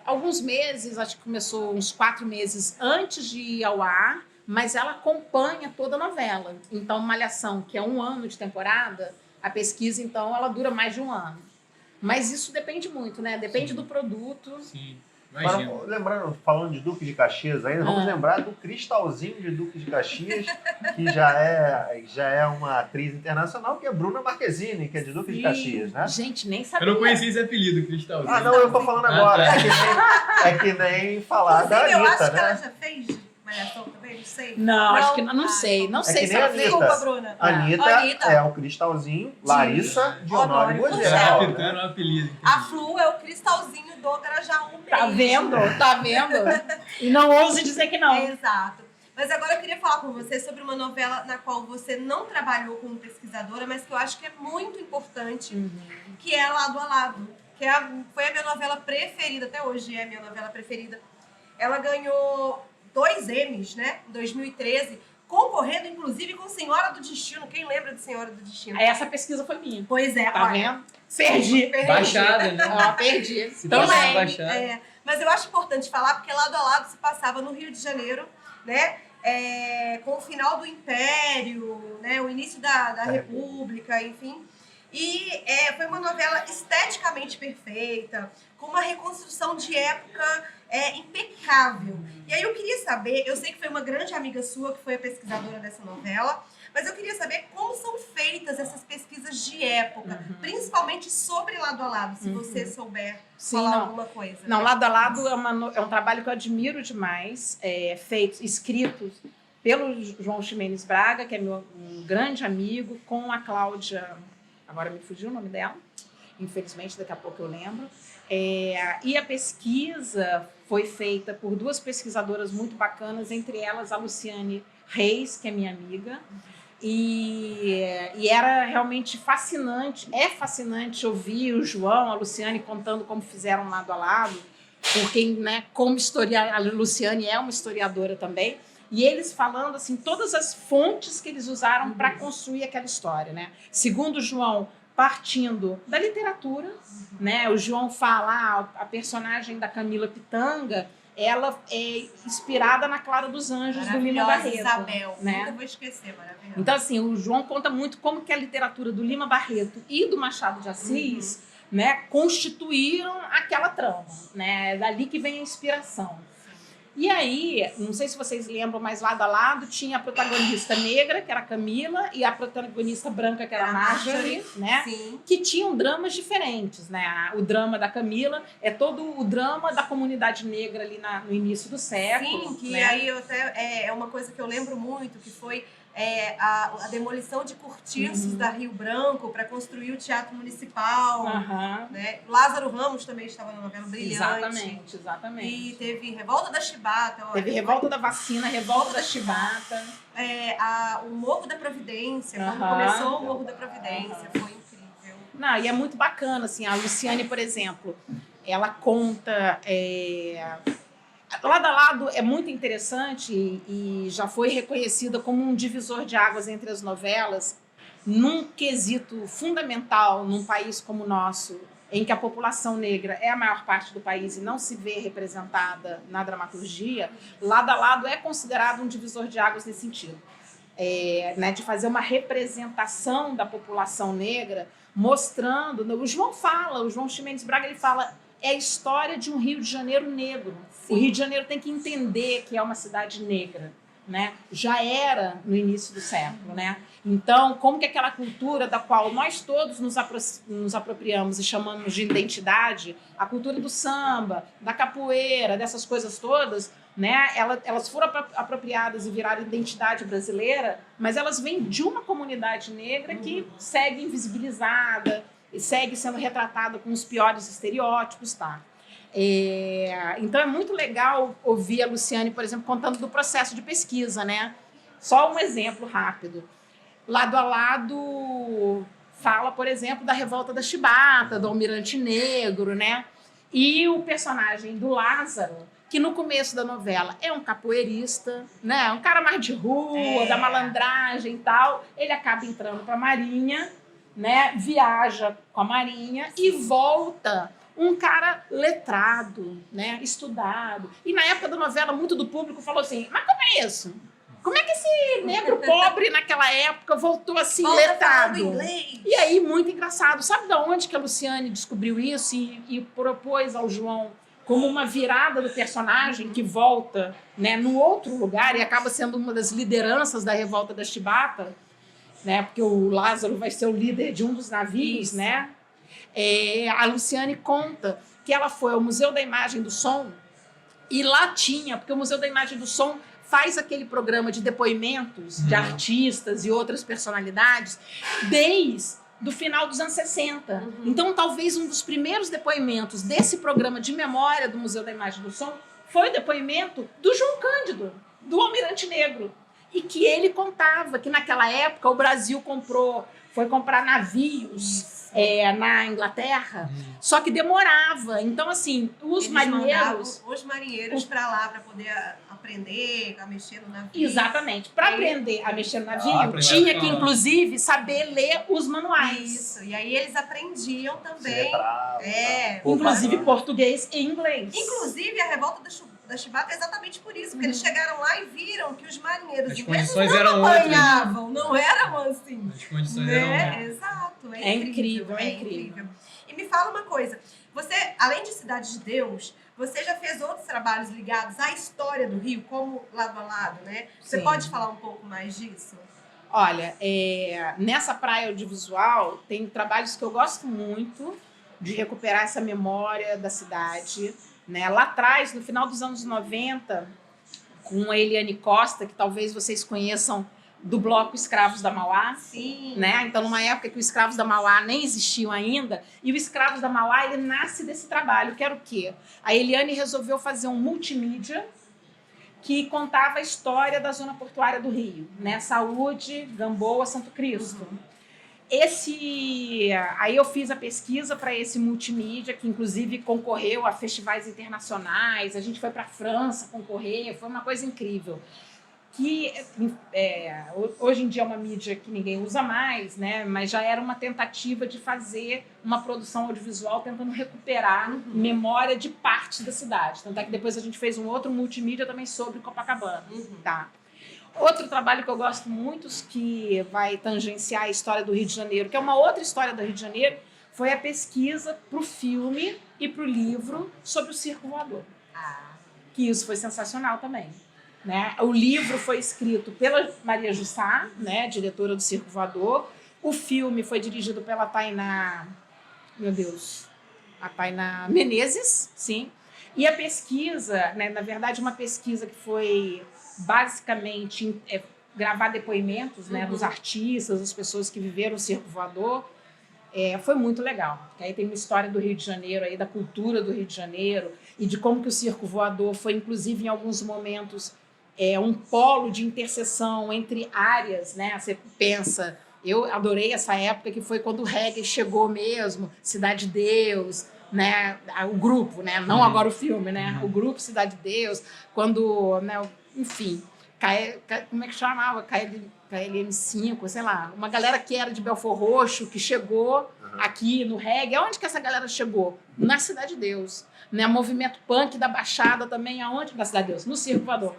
alguns meses, acho que começou uns 4 meses antes de ir ao ar, mas ela acompanha toda a novela. Então, Malhação, que é 1 ano de temporada, a pesquisa, então, ela dura mais de 1 ano. Mas isso depende muito, né? Depende, sim, do produto. Sim. Agora, lembrando, falando de Duque de Caxias ainda, vamos lembrar do Cristalzinho de Duque de Caxias, que já é uma atriz internacional, que é Bruna Marquezine, que é de Duque, sim, de Caxias, né? Gente, nem sabia. Eu não conhecia esse apelido, Cristalzinho. Não, eu tô falando agora. É que nem falar da Anitta, eu acho, né, que ela já fez Malhação também, não sei. Não, acho que não sei. Não sei se ela fez. Desculpa, Bruna. Anitta é o Cristalzinho, Larissa de Honório Gurgel. Capitano é o apelido. A Flu é o Cristalzinho do Grajaú mesmo. Tá vendo? E não ouse dizer que não. Exato. Mas agora eu queria falar com você sobre uma novela na qual você não trabalhou como pesquisadora, mas que eu acho que é muito importante, que é Lado a Lado, que foi a minha novela preferida, até hoje é a minha novela preferida. Ela ganhou 2 Emmys, né, em 2013, concorrendo inclusive com Senhora do Destino. Quem lembra de Senhora do Destino? Essa pesquisa foi minha. Pois é, tá vendo? Perdi. Baixada, né? Perdi. Também. Mas eu acho importante falar, porque Lado a Lado se passava no Rio de Janeiro, né? Com o final do Império, né? O início da República, enfim. E foi uma novela esteticamente perfeita, com uma reconstrução de época impecável. E aí eu queria saber, eu sei que foi uma grande amiga sua que foi a pesquisadora dessa novela, mas eu queria saber como são feitas essas pesquisas de época, principalmente sobre Lado a Lado, se você souber falar alguma coisa. Não, Lado a Lado é um trabalho que eu admiro demais, escrito pelo João Ximenes Braga, que é um grande amigo, com a Cláudia, agora me fugiu o nome dela, infelizmente daqui a pouco eu lembro. E a pesquisa foi feita por 2 pesquisadoras muito bacanas, entre elas a Luciane Reis, que é minha amiga, e era realmente fascinante, fascinante ouvir o João, a Luciane contando como fizeram Lado a Lado, porque, né, como a Luciane é uma historiadora também, e eles falando assim, todas as fontes que eles usaram para construir aquela história, né? Segundo o João, partindo da literatura, né? O João fala, a personagem da Camila Pitanga, ela é inspirada na Clara dos Anjos, do Lima Barreto. Isabel, né? Nunca vou esquecer, maravilhosa. Então, assim, o João conta muito como que a literatura do Lima Barreto e do Machado de Assis né, constituíram aquela trama, né? É dali que vem a inspiração. E aí, não sei se vocês lembram, mas lado a lado tinha a protagonista negra, que era a Camila, e a protagonista branca, que era a Marjorie, né? Sim. Que tinham dramas diferentes, né? O drama da Camila é todo o drama da comunidade negra ali no início do século. Sim, que né? aí eu até, é uma coisa que eu lembro muito, que foi a demolição de cortiços da Rio Branco para construir o Teatro Municipal. Né? Lázaro Ramos também estava na novela, brilhante. Exatamente. E teve Revolta da Chibata. Teve Revolta da Vacina, Revolta da Chibata. O Morro da Providência, quando começou o Morro da Providência, foi incrível. Não, e é muito bacana, assim, a Luciane, por exemplo, ela conta... Lado a Lado é muito interessante e já foi reconhecida como um divisor de águas entre as novelas, num quesito fundamental num país como o nosso, em que a população negra é a maior parte do país e não se vê representada na dramaturgia. Lado a Lado é considerado um divisor de águas nesse sentido, né, de fazer uma representação da população negra, mostrando... O João Ximenes Braga, ele fala... É a história de um Rio de Janeiro negro. Sim. O Rio de Janeiro tem que entender que é uma cidade negra, né? Já era no início do século, né? Então, como que aquela cultura da qual nós todos nos apropriamos e chamamos de identidade, a cultura do samba, da capoeira, dessas coisas todas, né? Elas foram apropriadas e viraram identidade brasileira, mas elas vêm de uma comunidade negra que segue invisibilizada, e segue sendo retratada com os piores estereótipos, tá? Então é muito legal ouvir a Luciane, por exemplo, contando do processo de pesquisa, né? Só um exemplo rápido. Lado a Lado fala, por exemplo, da Revolta da Chibata, do Almirante Negro, né? E o personagem do Lázaro, que no começo da novela é um capoeirista, né? Um cara mais de rua, da malandragem e tal. Ele acaba entrando para a Marinha, né, viaja com a Marinha e volta um cara letrado, né, estudado. E na época da novela, muito do público falou assim, mas como é isso? Como é que esse negro pobre naquela época voltou assim, letrado? Inglês. E aí, muito engraçado. Sabe de onde que a Luciane descobriu isso e propôs ao João como uma virada do personagem que volta, né, no outro lugar e acaba sendo uma das lideranças da Revolta da Chibata? Né, porque o Lázaro vai ser o líder de um dos navios, né? A Luciane conta que ela foi ao Museu da Imagem do Som e lá tinha, porque o Museu da Imagem do Som faz aquele programa de depoimentos de artistas e outras personalidades desde o final dos anos 60. Então, talvez um dos primeiros depoimentos desse programa de memória do Museu da Imagem do Som foi o depoimento do João Cândido, do Almirante Negro. E que ele contava que naquela época o Brasil foi comprar navios na Inglaterra, só que demorava. Então, assim, os marinheiros para lá para poder aprender a mexer no navio. Exatamente. Para aprender a mexer no navio, tinha que, inclusive, saber ler os manuais. Isso. E aí eles aprendiam também. Inclusive português e inglês. Inclusive, a Revolta da Chibata é exatamente por isso, porque eles chegaram lá e viram que os marinheiros ingleses não apanhavam, não eram assim. As condições eram outras. Exato, é incrível. E me fala uma coisa, você, além de Cidade de Deus, você já fez outros trabalhos ligados à história do Rio, como Lado a Lado, né? Você pode falar um pouco mais disso? Olha, nessa praia audiovisual tem trabalhos que eu gosto muito de recuperar essa memória da cidade, né? Lá atrás, no final dos anos 90, com a Eliane Costa, que talvez vocês conheçam do bloco Escravos da Mauá. Sim. Né? Então, numa época que os Escravos da Mauá nem existiam ainda, e o Escravos da Mauá, ele nasce desse trabalho, que era o quê? A Eliane resolveu fazer um multimídia que contava a história da zona portuária do Rio, né? Saúde, Gamboa, Santo Cristo. Aí eu fiz a pesquisa para esse multimídia, que inclusive concorreu a festivais internacionais, a gente foi para a França concorrer, foi uma coisa incrível. Que hoje em dia é uma mídia que ninguém usa mais, né? Mas já era uma tentativa de fazer uma produção audiovisual tentando recuperar memória de partes da cidade. Tanto é que depois a gente fez um outro multimídia também sobre Copacabana. Tá? Outro trabalho que eu gosto muito, que vai tangenciar a história do Rio de Janeiro, que é uma outra história do Rio de Janeiro, foi a pesquisa para o filme e para o livro sobre o circo voador. Que isso foi sensacional também. Né? O livro foi escrito pela Maria Jussá, né, diretora do Circo Voador. O filme foi dirigido pela Tainá, a Tainá Menezes, sim. E a pesquisa, né, na verdade, uma pesquisa que foi basicamente gravar depoimentos, né, dos artistas, das pessoas que viveram o Circo Voador, foi muito legal. Porque aí tem uma história do Rio de Janeiro, aí, da cultura do Rio de Janeiro, e de como que o Circo Voador foi, inclusive, em alguns momentos, um polo de interseção entre áreas, né? Você pensa, eu adorei essa época que foi quando o reggae chegou mesmo, Cidade de Deus, né? O grupo, né? Não agora o filme, né? O grupo Cidade de Deus, quando, né? Enfim, como é que chamava? KLM5, sei lá, uma galera que era de Belfort Roxo, que chegou aqui no reggae. Aonde que essa galera chegou? Na Cidade de Deus. Né? Movimento punk da Baixada também, aonde? Na Cidade de Deus, no Circo Voador.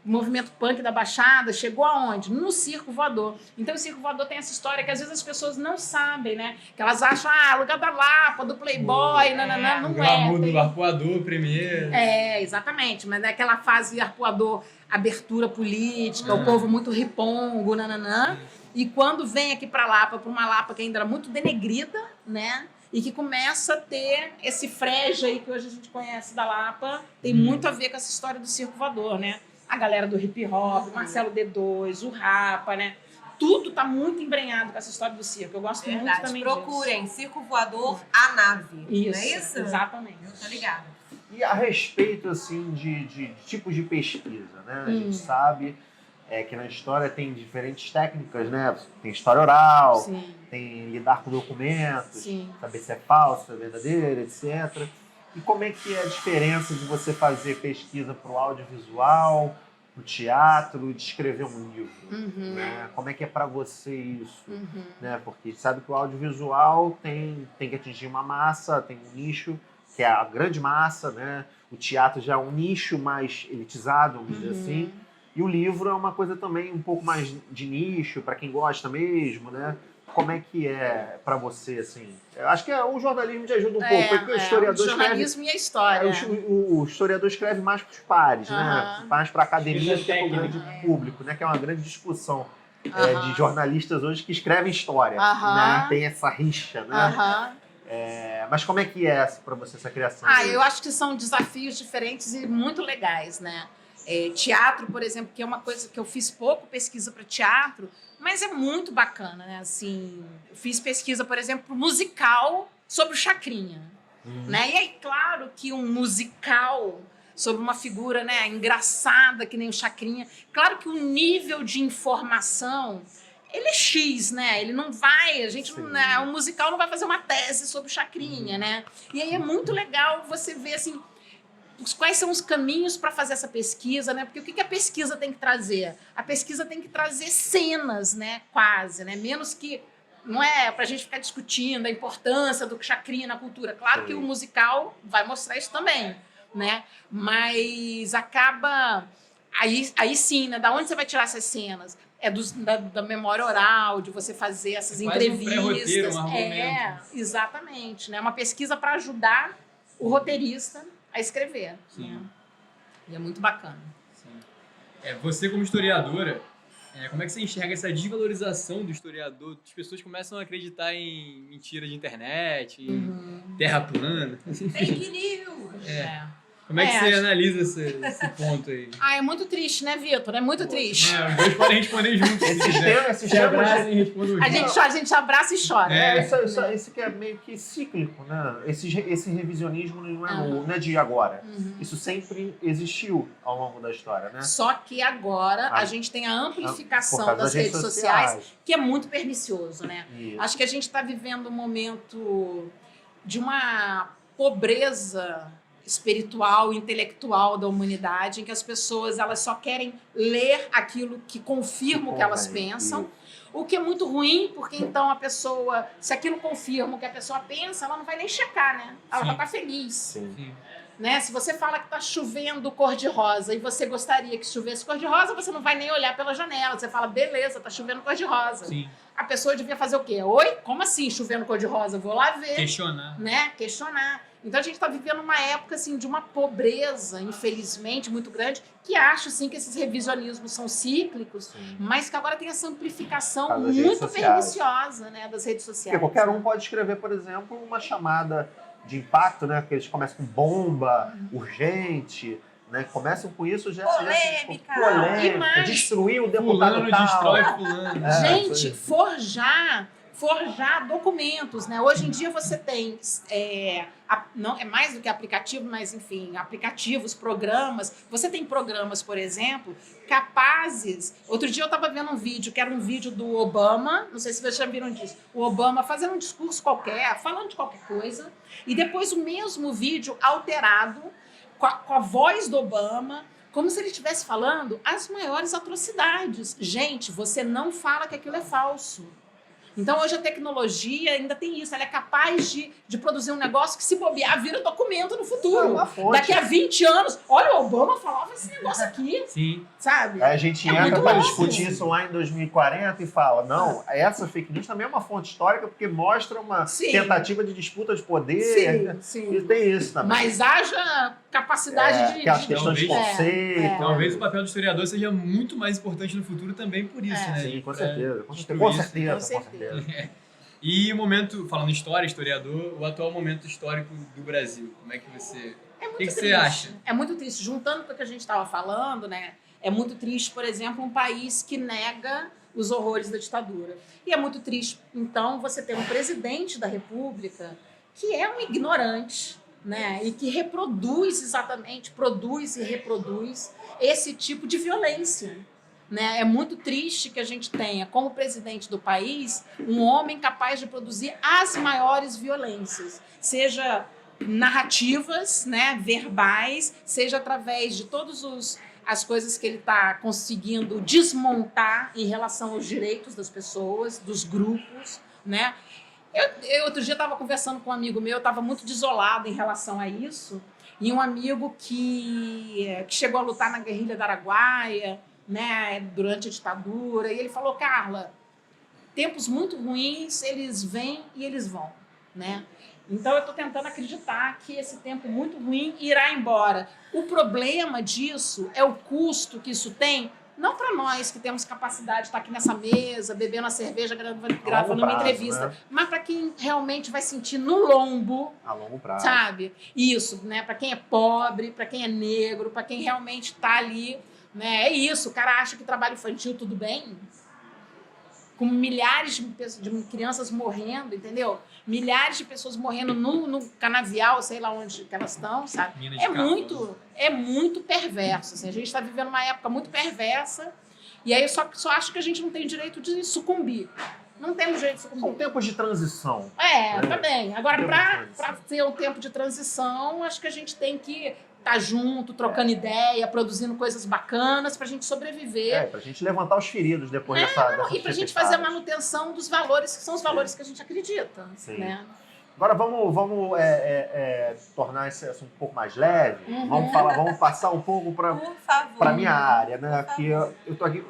O movimento punk da Baixada chegou aonde? No Circo Voador. Então o Circo Voador tem essa história que às vezes as pessoas não sabem, né? Que elas acham, lugar da Lapa, do Playboy, nananã, não é. O do arpoador primeiro. Exatamente. Mas é aquela fase arpoador, abertura política, o povo muito ripongo, nananã. E quando vem aqui para Lapa, para uma Lapa que ainda era muito denegrida, né? E que começa a ter esse frege aí que hoje a gente conhece da Lapa, tem muito a ver com essa história do Circo Voador, né? A galera do hip hop, Marcelo D2, o Rapa, né? Tudo tá muito embrenhado com essa história do circo. Eu gosto muito também Procurem disso. Circo Voador, a nave. Isso, não é isso? Exatamente. Tá ligado. E a respeito, assim, de tipos de pesquisa, né? A gente sabe que na história tem diferentes técnicas, né? Tem história oral, Sim. tem lidar com documentos, Sim. saber se é falso, se é verdadeiro, etc. E como é que é a diferença de você fazer pesquisa para o audiovisual, para o teatro, de escrever um livro? Né? Como é que é para você isso? Né? Porque sabe que o audiovisual tem que atingir uma massa, tem um nicho, que é a grande massa, né? O teatro já é um nicho mais elitizado, vamos dizer assim. E o livro é uma coisa também um pouco mais de nicho, para quem gosta mesmo, né? Como é que é para você, assim? Eu acho que o jornalismo te ajuda um pouco, porque o historiador o jornalismo e a história. o historiador escreve mais para os pares, né? Mais para a academia do que para o grande público, né? Que é uma grande discussão de jornalistas hoje que escrevem história, né? Tem essa rixa, né? Mas como é que é para você essa criação? Eu acho que são desafios diferentes e muito legais, né? Teatro, por exemplo, que é uma coisa que eu fiz pouco pesquisa para teatro, mas é muito bacana, né? Assim, eu fiz pesquisa, por exemplo, musical sobre o Chacrinha, né? E aí, claro que um musical sobre uma figura, né, engraçada que nem o Chacrinha, claro que o nível de informação ele é X, né? Ele não vai, o musical não vai fazer uma tese sobre o Chacrinha, né? E aí é muito legal você ver assim quais são os caminhos para fazer essa pesquisa, né? Porque o que a pesquisa tem que trazer? A pesquisa tem que trazer cenas, né? Quase, né? Menos que... Não é para a gente ficar discutindo a importância do Chacrinha na cultura. Claro que o musical vai mostrar isso também, né? Mas acaba... Aí sim, né? Da onde você vai tirar essas cenas? Da memória oral, de você fazer essas entrevistas. Um pré-roteiro, um argumento. Exatamente, né? Uma pesquisa para ajudar o roteirista a escrever. Né? E é muito bacana. Sim. Você como historiadora, como é que você enxerga essa desvalorização do historiador? As pessoas começam a acreditar em mentira de internet, em terra plana. Fake news! Como é que você analisa esse ponto aí? É muito triste, né, Vitor? É muito triste. Os dois podem responder juntos. Se abraçam e respondem a gente abraça e chora. Isso que é meio que cíclico, né? Esse revisionismo não é de agora. Isso sempre existiu ao longo da história, né? Só que agora a gente tem a amplificação das redes sociais, que é muito pernicioso, né? Isso. Acho que a gente está vivendo um momento de uma pobreza espiritual, intelectual da humanidade, em que as pessoas elas só querem ler aquilo que confirma o que elas pensam, o que é muito ruim, porque então a pessoa, se aquilo confirma o que a pessoa pensa, ela não vai nem checar, né? Ela vai estar feliz. Sim. Né? Se você fala que está chovendo cor-de-rosa e você gostaria que chovesse cor-de-rosa, você não vai nem olhar pela janela. Você fala, beleza, está chovendo cor-de-rosa. Sim. A pessoa devia fazer o quê? Oi? Como assim chovendo cor-de-rosa? Vou lá ver. Questionar. Né? Questionar. Então a gente está vivendo uma época assim, de uma pobreza, infelizmente, muito grande, que acho assim, que esses revisionismos são cíclicos, mas que agora tem essa amplificação muito perniciosa, né, das redes sociais. Porque qualquer um pode escrever, por exemplo, uma chamada de impacto, né? Que eles começam com bomba, urgente, né? Começam com isso já... Polêmica. Polêmica, destruir o deputado Fulano tal. destrói fulano. Gente, forjar documentos, né? Hoje em dia você tem, não é mais do que aplicativo, mas enfim, aplicativos, programas. Você tem programas, por exemplo, capazes... Outro dia eu estava vendo um vídeo, que era um vídeo do Obama, não sei se vocês já viram disso, o Obama fazendo um discurso qualquer, falando de qualquer coisa, e depois o mesmo vídeo alterado, com a voz do Obama, como se ele estivesse falando as maiores atrocidades. Gente, você não fala que aquilo é falso. Então, hoje a tecnologia ainda tem isso. Ela é capaz de produzir um negócio que, se bobear, vira documento no futuro. Daqui a 20 anos, olha, o Obama falava esse negócio aqui. Sim. Sabe? Aí a gente entra para discutir isso lá em 2040 e fala, não, essa fake news também é uma fonte histórica porque mostra uma tentativa de disputa de poder. Sim. E tem isso também. Mas haja capacidade de... Aquelas questões de conceito. Talvez o papel do historiador seja muito mais importante no futuro também por isso, né? Sim, com certeza. Com destruir certeza. E o momento, falando em história, historiador, o atual momento histórico do Brasil, como é que você... É muito O que triste. você acha? É muito triste. Juntando com o que a gente estava falando, né? É muito triste, por exemplo, um país que nega os horrores da ditadura. E é muito triste, então, você ter um presidente da República que é um ignorante, né? E que produz e reproduz esse tipo de violência. Né? É muito triste que a gente tenha, como presidente do país, um homem capaz de produzir as maiores violências, seja narrativas, né, verbais, seja através de todas as coisas que ele está conseguindo desmontar em relação aos direitos das pessoas, dos grupos. Né? Eu outro dia estava conversando com um amigo meu, eu estava muito desolado em relação a isso, e um amigo que chegou a lutar na guerrilha do Araguaia, né, durante a ditadura, e ele falou, Carla, tempos muito ruins, eles vêm e eles vão, né? Então eu estou tentando acreditar que esse tempo muito ruim irá embora. O problema disso é o custo que isso tem, não para nós que temos capacidade de estar aqui nessa mesa, bebendo a cerveja, gravando uma entrevista, né? Mas para quem realmente vai sentir no lombo, a longo prazo, sabe? Isso, né? Para quem é pobre, para quem é negro, para quem realmente está ali. Né? É isso, o cara acha que trabalho infantil tudo bem, com milhares de crianças morrendo, entendeu? Milhares de pessoas morrendo no canavial, sei lá onde que elas estão, sabe? É muito perverso. Assim, a gente está vivendo uma época muito perversa e aí eu só acho que a gente não tem direito de sucumbir. Não temos direito de sucumbir. São tempos de transição. Também. Agora, para ter um tempo de transição, acho que a gente tem que estar junto, trocando ideia, produzindo coisas bacanas pra gente sobreviver. Pra gente levantar os feridos depois dessa e pra gente fazer a manutenção dos valores, que são os valores que a gente acredita. Sim. Né? Agora vamos tornar esse assunto um pouco mais leve. Vamos passar um pouco para a minha área, né? Que eu tô aqui,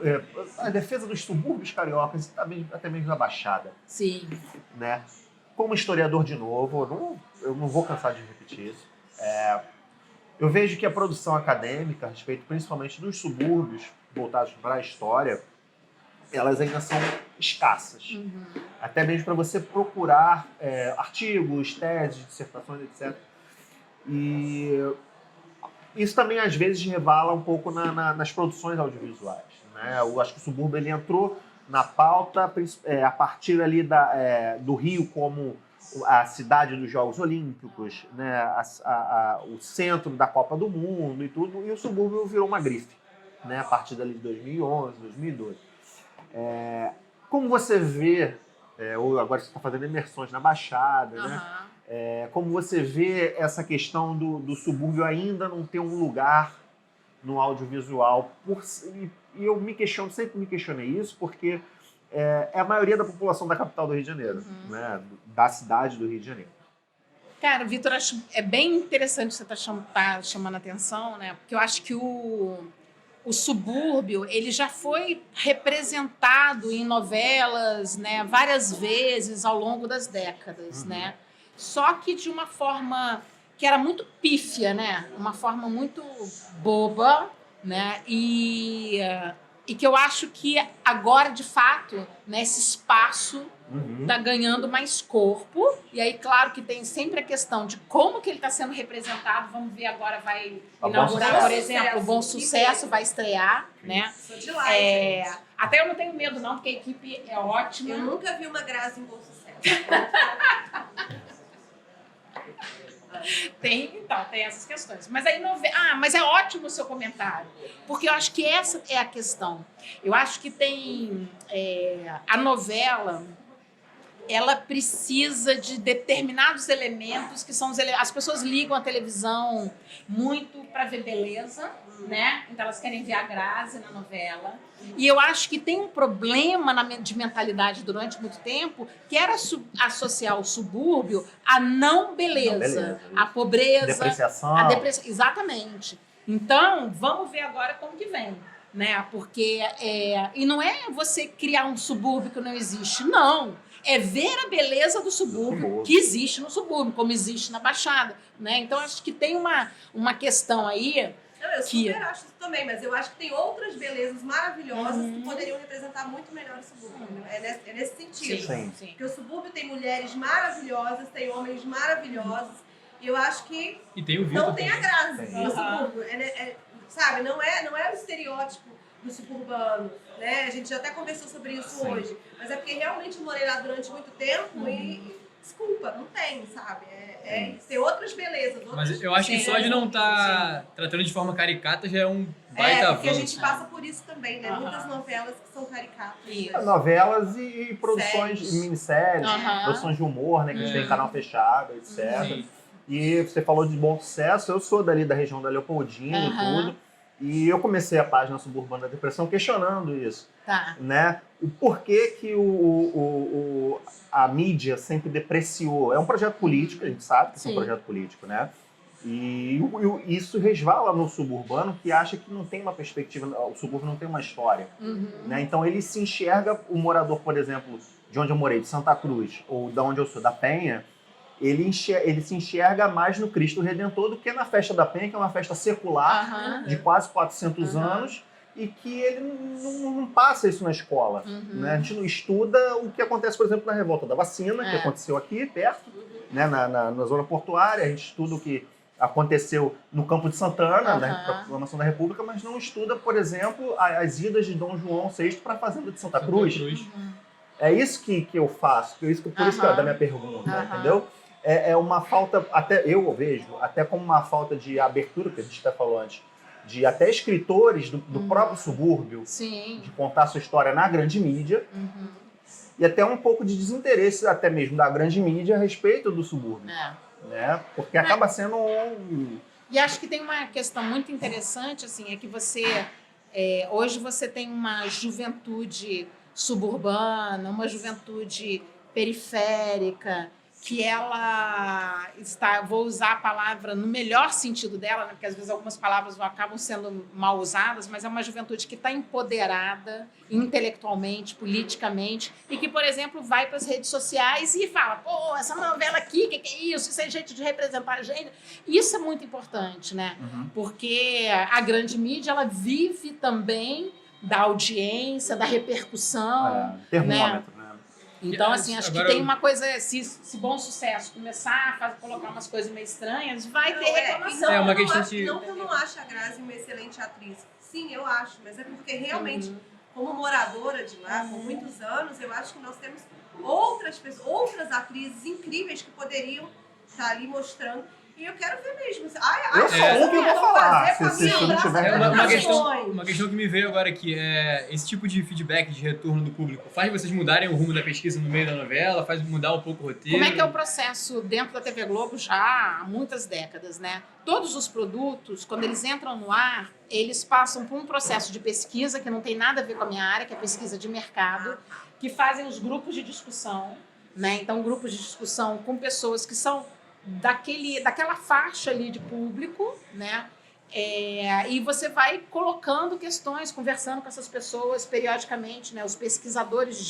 a defesa dos subúrbios cariocas e até mesmo da Baixada. Sim. Né? Como historiador, de novo, eu não vou cansar de repetir isso. Eu vejo que a produção acadêmica, a respeito principalmente dos subúrbios voltados para a história, elas ainda são escassas. Uhum. Até mesmo para você procurar artigos, teses, dissertações, etc. E isso também, às vezes, revala um pouco nas produções audiovisuais. Né? Eu acho que o subúrbio ele entrou na pauta a partir ali do Rio como a cidade dos Jogos Olímpicos, né? O centro da Copa do Mundo e tudo, e o subúrbio virou uma grife, né? A partir dali de 2011, 2012. Como você vê, ou agora você está fazendo imersões na Baixada, né? Como você vê essa questão do subúrbio ainda não ter um lugar no audiovisual? E eu sempre me questionei isso, porque é a maioria da população da capital do Rio de Janeiro, né? Da cidade do Rio de Janeiro. Cara, Vitor, acho é bem interessante você tá chamando a atenção, né? Porque eu acho que o subúrbio, ele já foi representado em novelas, né, várias vezes ao longo das décadas, né? Só que de uma forma que era muito pífia, né? Uma forma muito boba, né? E que eu acho que agora, de fato, né, esse espaço está ganhando mais corpo. E aí, claro que tem sempre a questão de como que ele está sendo representado. Vamos ver agora, vai inaugurar, por exemplo, o Bom Sucesso, vai estrear, né? Sou de lá, gente. Até eu não tenho medo, não, porque a equipe é ótima. Eu nunca vi uma Grazi em Bom Sucesso. Tem essas questões. Mas aí mas é ótimo o seu comentário, porque eu acho que essa é a questão. Eu acho que tem a novela, ela precisa de determinados elementos que são as pessoas ligam a televisão muito para ver beleza, né? Então elas querem ver a Grazi na novela. E eu acho que tem um problema de mentalidade durante muito tempo, que era associar o subúrbio à não beleza, à pobreza, Depreciação. à depressão. Exatamente. Então, vamos ver agora como que vem. Né? Porque e não é você criar um subúrbio que não existe, não. É ver a beleza do subúrbio que existe no subúrbio, como existe na Baixada, né? Então acho que tem uma questão aí. Eu super acho isso também, mas eu acho que tem outras belezas maravilhosas que poderiam representar muito melhor o subúrbio. É nesse sentido. Sim. Porque o subúrbio tem mulheres maravilhosas, tem homens maravilhosos, e eu acho que E tem o Vitor não tem a Grazi Sim. no subúrbio. Sabe, não é o estereótipo do suburbano, né? A gente já até conversou sobre isso hoje, mas é porque realmente eu morei lá durante muito tempo e desculpa, não tem, sabe? Tem outras belezas. Mas eu acho que só de não estar tratando de forma caricata já é um baita porque a avanço. gente passa por isso também, né? Muitas novelas que são caricatas. Isso. Novelas e produções, Séries. minisséries, produções de humor, né? Que a gente tem em canal fechado, etc. Sim. E você falou de Bom Sucesso, eu sou dali da região da Leopoldina e tudo. E eu comecei a página Suburbana da Depressão questionando isso. Tá. Né? O porquê que a mídia sempre depreciou. É um projeto político, a gente sabe que é um projeto político, né? E isso resvala no suburbano, que acha que não tem uma perspectiva, o subúrbio não tem uma história. Né? Então ele se enxerga, o morador, por exemplo, de onde eu morei, de Santa Cruz, ou de onde eu sou, da Penha, ele se enxerga mais no Cristo Redentor do que na festa da Penha, que é uma festa secular de quase 400 anos, e que ele não passa isso na escola. Né? A gente não estuda o que acontece, por exemplo, na Revolta da Vacina, que aconteceu aqui perto, né? na zona portuária. A gente estuda o que aconteceu no Campo de Santana, na Proclamação da República, mas não estuda, por exemplo, as idas de Dom João VI para a Fazenda de Santa Cruz. É isso que eu faço, por isso que é da minha pergunta, entendeu? É uma falta, até eu vejo, até como uma falta de abertura, que a gente até falou antes, de até escritores do próprio subúrbio, de contar sua história na grande mídia, e até um pouco de desinteresse até mesmo da grande mídia a respeito do subúrbio. Né? Porque acaba sendo E acho que tem uma questão muito interessante, assim, é que hoje você tem uma juventude suburbana, uma juventude periférica, que ela está, vou usar a palavra no melhor sentido dela, né, porque às vezes algumas palavras acabam sendo mal usadas, mas é uma juventude que está empoderada intelectualmente, politicamente, e que, por exemplo, vai para as redes sociais e fala, pô, essa novela aqui, o que é isso? Isso é jeito de representar a gente. Isso é muito importante, né? Porque a grande mídia, ela vive também da audiência, da repercussão. Termômetro, né? Então, assim, acho que tem uma coisa, se Bom Sucesso começar a colocar umas coisas meio estranhas, vai ter reclamação. É uma questão de... Não que eu não ache a Grazi uma excelente atriz. Sim, eu acho, mas é porque realmente, como moradora de lá, por muitos anos, eu acho que nós temos outras atrizes incríveis que poderiam estar ali mostrando. E eu quero ver mesmo. Eu sou um que eu vou falar. Se não tiver... Uma questão que me veio agora aqui é esse tipo de feedback, de retorno do público, faz vocês mudarem o rumo da pesquisa no meio da novela, faz mudar um pouco o roteiro? Como é que é o processo dentro da TV Globo já há muitas décadas, né? Todos os produtos, quando eles entram no ar, eles passam por um processo de pesquisa que não tem nada a ver com a minha área, que é pesquisa de mercado, que fazem os grupos de discussão, né? Então, grupos de discussão com pessoas que são daquela faixa ali de público, né? E você vai colocando questões, conversando com essas pessoas periodicamente, né? Os pesquisadores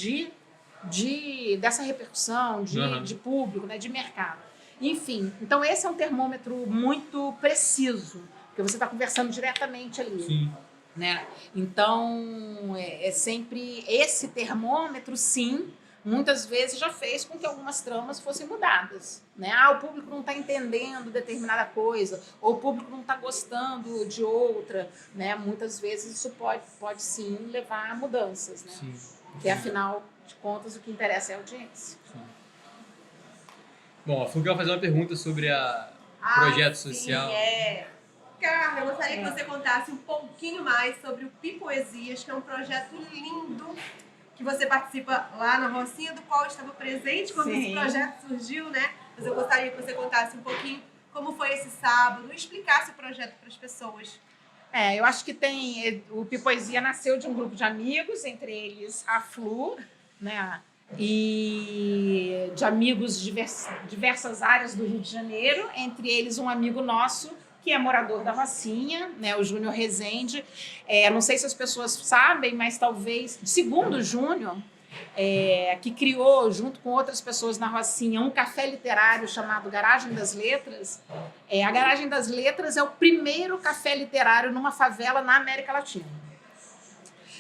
dessa repercussão, de público, né? De mercado. Enfim, então esse é um termômetro muito preciso, porque você está conversando diretamente ali. Sim. Né? Então, é sempre esse termômetro, sim, muitas vezes já fez com que algumas tramas fossem mudadas. Né? O público não está entendendo determinada coisa, ou o público não está gostando de outra. Né? Muitas vezes isso pode sim levar a mudanças. Né? Sim. Porque, afinal de contas, o que interessa é a audiência. Sim. Bom, a Flu quer fazer uma pergunta sobre o projeto social. Carla, eu gostaria que você contasse um pouquinho mais sobre o Pipoesias, que é um projeto lindo que você participa lá na Rocinha, do qual eu estava presente quando esse projeto surgiu, né? Mas eu gostaria que você contasse um pouquinho como foi esse sábado, explicasse o projeto para as pessoas. Eu acho que o Pipoesia nasceu de um grupo de amigos, entre eles a Flu, né? E de amigos de diversas áreas do Rio de Janeiro, entre eles um amigo nosso que é morador da Rocinha, né, o Júnior Rezende. Não sei se as pessoas sabem, mas talvez, segundo o Júnior, que criou, junto com outras pessoas na Rocinha, um café literário chamado Garagem das Letras. A Garagem das Letras é o primeiro café literário numa favela na América Latina.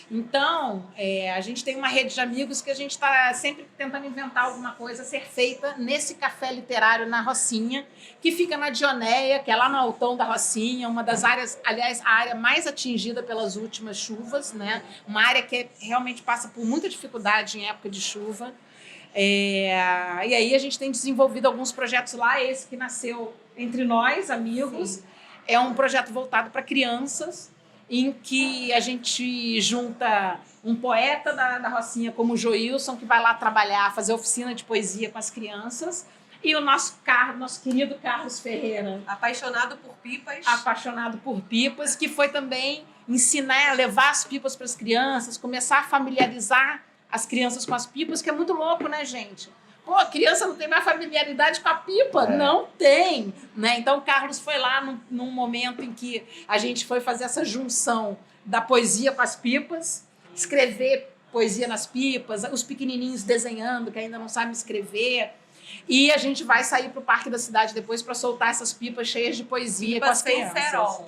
Então, a gente tem uma rede de amigos que a gente está sempre tentando inventar alguma coisa a ser feita nesse café literário na Rocinha, que fica na Dionéia, que é lá no altão da Rocinha, uma das áreas, aliás, a área mais atingida pelas últimas chuvas, né? Uma área que realmente passa por muita dificuldade em época de chuva. E aí a gente tem desenvolvido alguns projetos lá, esse que nasceu entre nós, amigos. Sim. É um projeto voltado para crianças, em que a gente junta um poeta da Rocinha como o Joilson, que vai lá trabalhar, fazer oficina de poesia com as crianças, e o nosso querido Carlos Ferreira. Apaixonado por pipas, que foi também ensinar a levar as pipas para as crianças, começar a familiarizar as crianças com as pipas, que é muito louco, né, gente? A criança não tem mais familiaridade com a pipa? Não tem, né? Então, o Carlos foi lá num momento em que a gente foi fazer essa junção da poesia com as pipas, escrever poesia nas pipas, os pequenininhos desenhando, que ainda não sabem escrever. E a gente vai sair para o Parque da Cidade depois para soltar essas pipas cheias de poesia com as crianças.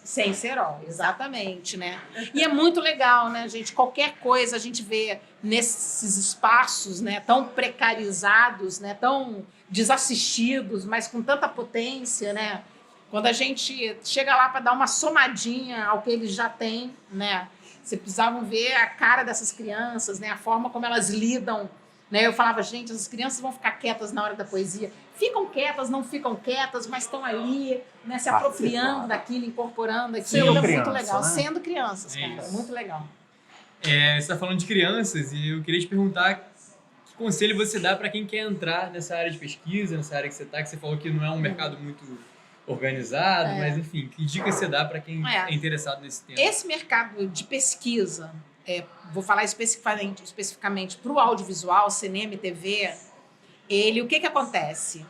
Sem cerol, exatamente, né? E é muito legal, né, gente? Qualquer coisa a gente vê nesses espaços, né, tão precarizados, né, tão desassistidos, mas com tanta potência, né? Quando a gente chega lá para dar uma somadinha ao que eles já têm, né? Vocês precisavam ver a cara dessas crianças, né? A forma como elas lidam. Né? Eu falava, gente, as crianças vão ficar quietas na hora da poesia. Ficam quietas, não ficam quietas, mas estão ali, né, se apropriando daquilo, incorporando aquilo. É muito legal. Né? Sendo crianças, cara. Muito legal. Você está falando de crianças e eu queria te perguntar que conselho você dá para quem quer entrar nessa área de pesquisa, nessa área que você falou que não é um mercado muito organizado, mas enfim, que dica você dá para quem é interessado nesse tema? Esse mercado de pesquisa, vou falar especificamente para o audiovisual, cinema e TV, o que acontece?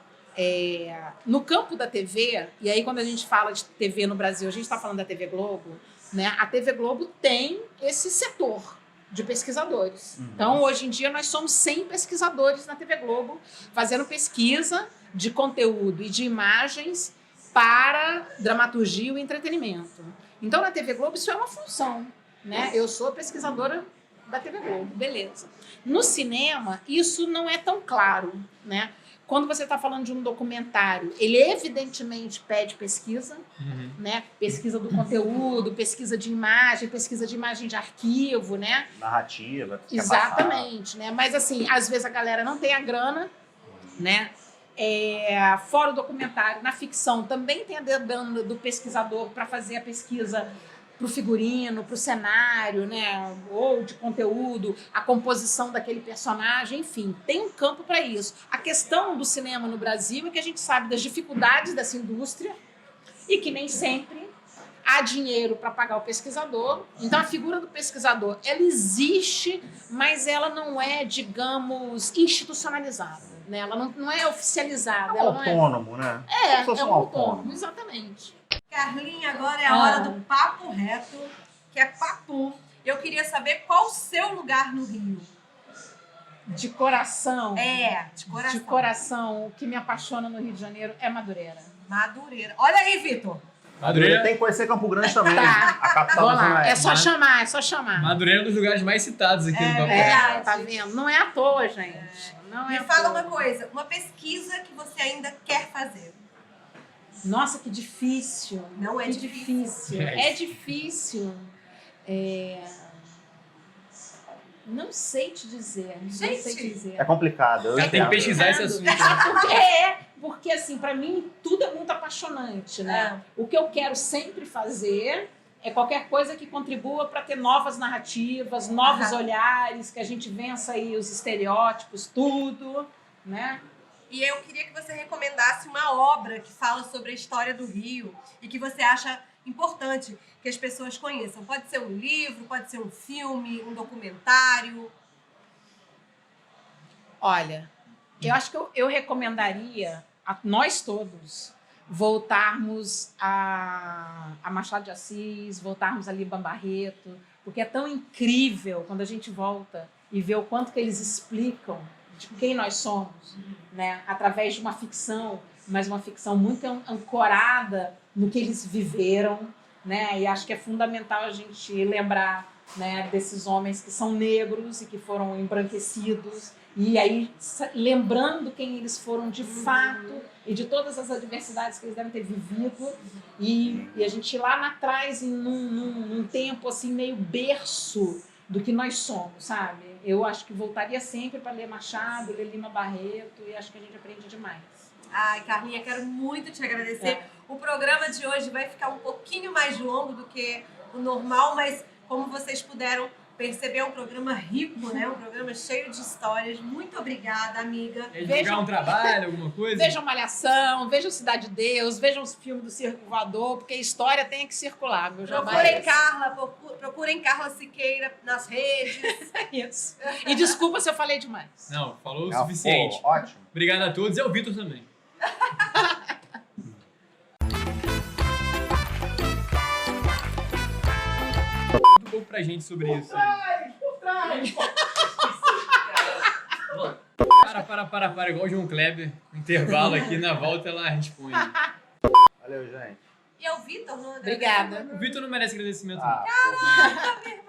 No campo da TV, e aí quando a gente fala de TV no Brasil, a gente está falando da TV Globo, né? A TV Globo tem esse setor de pesquisadores. Então, hoje em dia, nós somos 100 pesquisadores na TV Globo, fazendo pesquisa de conteúdo e de imagens para dramaturgia e entretenimento. Então, na TV Globo, isso é uma função. Né? Eu sou pesquisadora da TV Globo, beleza. No cinema, isso não é tão claro, né? Quando você está falando de um documentário, ele evidentemente pede pesquisa, né? Pesquisa do conteúdo, pesquisa de imagem de arquivo, né? Narrativa. Exatamente, né? Mas assim, às vezes a galera não tem a grana, né? Fora o documentário, na ficção também tem a demanda do pesquisador para fazer a pesquisa para o figurino, para o cenário, né? Ou de conteúdo, a composição daquele personagem, enfim, tem um campo para isso. A questão do cinema no Brasil é que a gente sabe das dificuldades dessa indústria e que nem sempre há dinheiro para pagar o pesquisador. Então, a figura do pesquisador, ela existe, mas ela não é, digamos, institucionalizada. Né? Ela não é oficializada. É um ela não autônomo, né? É, Como se fosse é um um autônomo. autônomo, exatamente. Carlinha, agora é a hora do papo reto, que é papo. Eu queria saber qual o seu lugar no Rio. De coração. De coração. De coração, o que me apaixona no Rio de Janeiro é Madureira. Madureira. Olha aí, Vitor. Madureira, Tem que conhecer Campo Grande também, Tá. a capital Vamos da Zona lá, é Oeste. só chamar, é só chamar. Madureira é um dos lugares mais citados aqui no Papo É. Reto. Tá vendo? Não é à toa, gente. Não é Me à fala toa. uma coisa, uma pesquisa que você ainda quer fazer. Nossa, que difícil. Não é que difícil. É difícil. Não sei te dizer. Não sei te dizer. É complicado. eu Já tem que entendo. pesquisar esse assunto. Porque assim, para mim tudo é muito apaixonante, né? O que eu quero sempre fazer é qualquer coisa que contribua para ter novas narrativas, novos olhares, que a gente vença aí os estereótipos, tudo, né? E eu queria que você recomendasse uma obra que fala sobre a história do Rio e que você acha importante que as pessoas conheçam. Pode ser um livro, pode ser um filme, um documentário. Olha, eu acho que eu recomendaria a nós todos voltarmos a Machado de Assis, voltarmos a Líbano Barreto, porque é tão incrível quando a gente volta e vê o quanto que eles explicam de quem nós somos, né? Através de uma ficção, mas uma ficção muito ancorada no que eles viveram, né? E acho que é fundamental a gente lembrar, né, desses homens que são negros e que foram embranquecidos, e aí lembrando quem eles foram de fato e de todas as adversidades que eles devem ter vivido, e a gente ir lá atrás num tempo assim meio berço do que nós somos, sabe? Eu acho que voltaria sempre para ler Machado, ler Lima Barreto, e acho que a gente aprende demais. Ai, Carlinha, quero muito te agradecer. O programa de hoje vai ficar um pouquinho mais longo do que o normal, mas como vocês puderam perceber, é um programa rico, né? Um programa cheio de histórias. Muito obrigada, amiga. É divulgar um trabalho, alguma coisa? Vejam Malhação, vejam Cidade de Deus, vejam os filmes do Circo Voador, porque a história tem que circular, meu Procurem Carla, procurem Carla Siqueira nas redes. Isso. E desculpa se eu falei demais. Não, falou o suficiente. Pô, ótimo. Obrigado a todos e ao Vitor também. Conta um pouco pra gente sobre isso aí. Para, igual o João Kleber. Intervalo aqui, na volta ela responde. Valeu, gente. E ao Vitor, não? Obrigada. O Vitor não merece agradecimento. Ah, não. pô.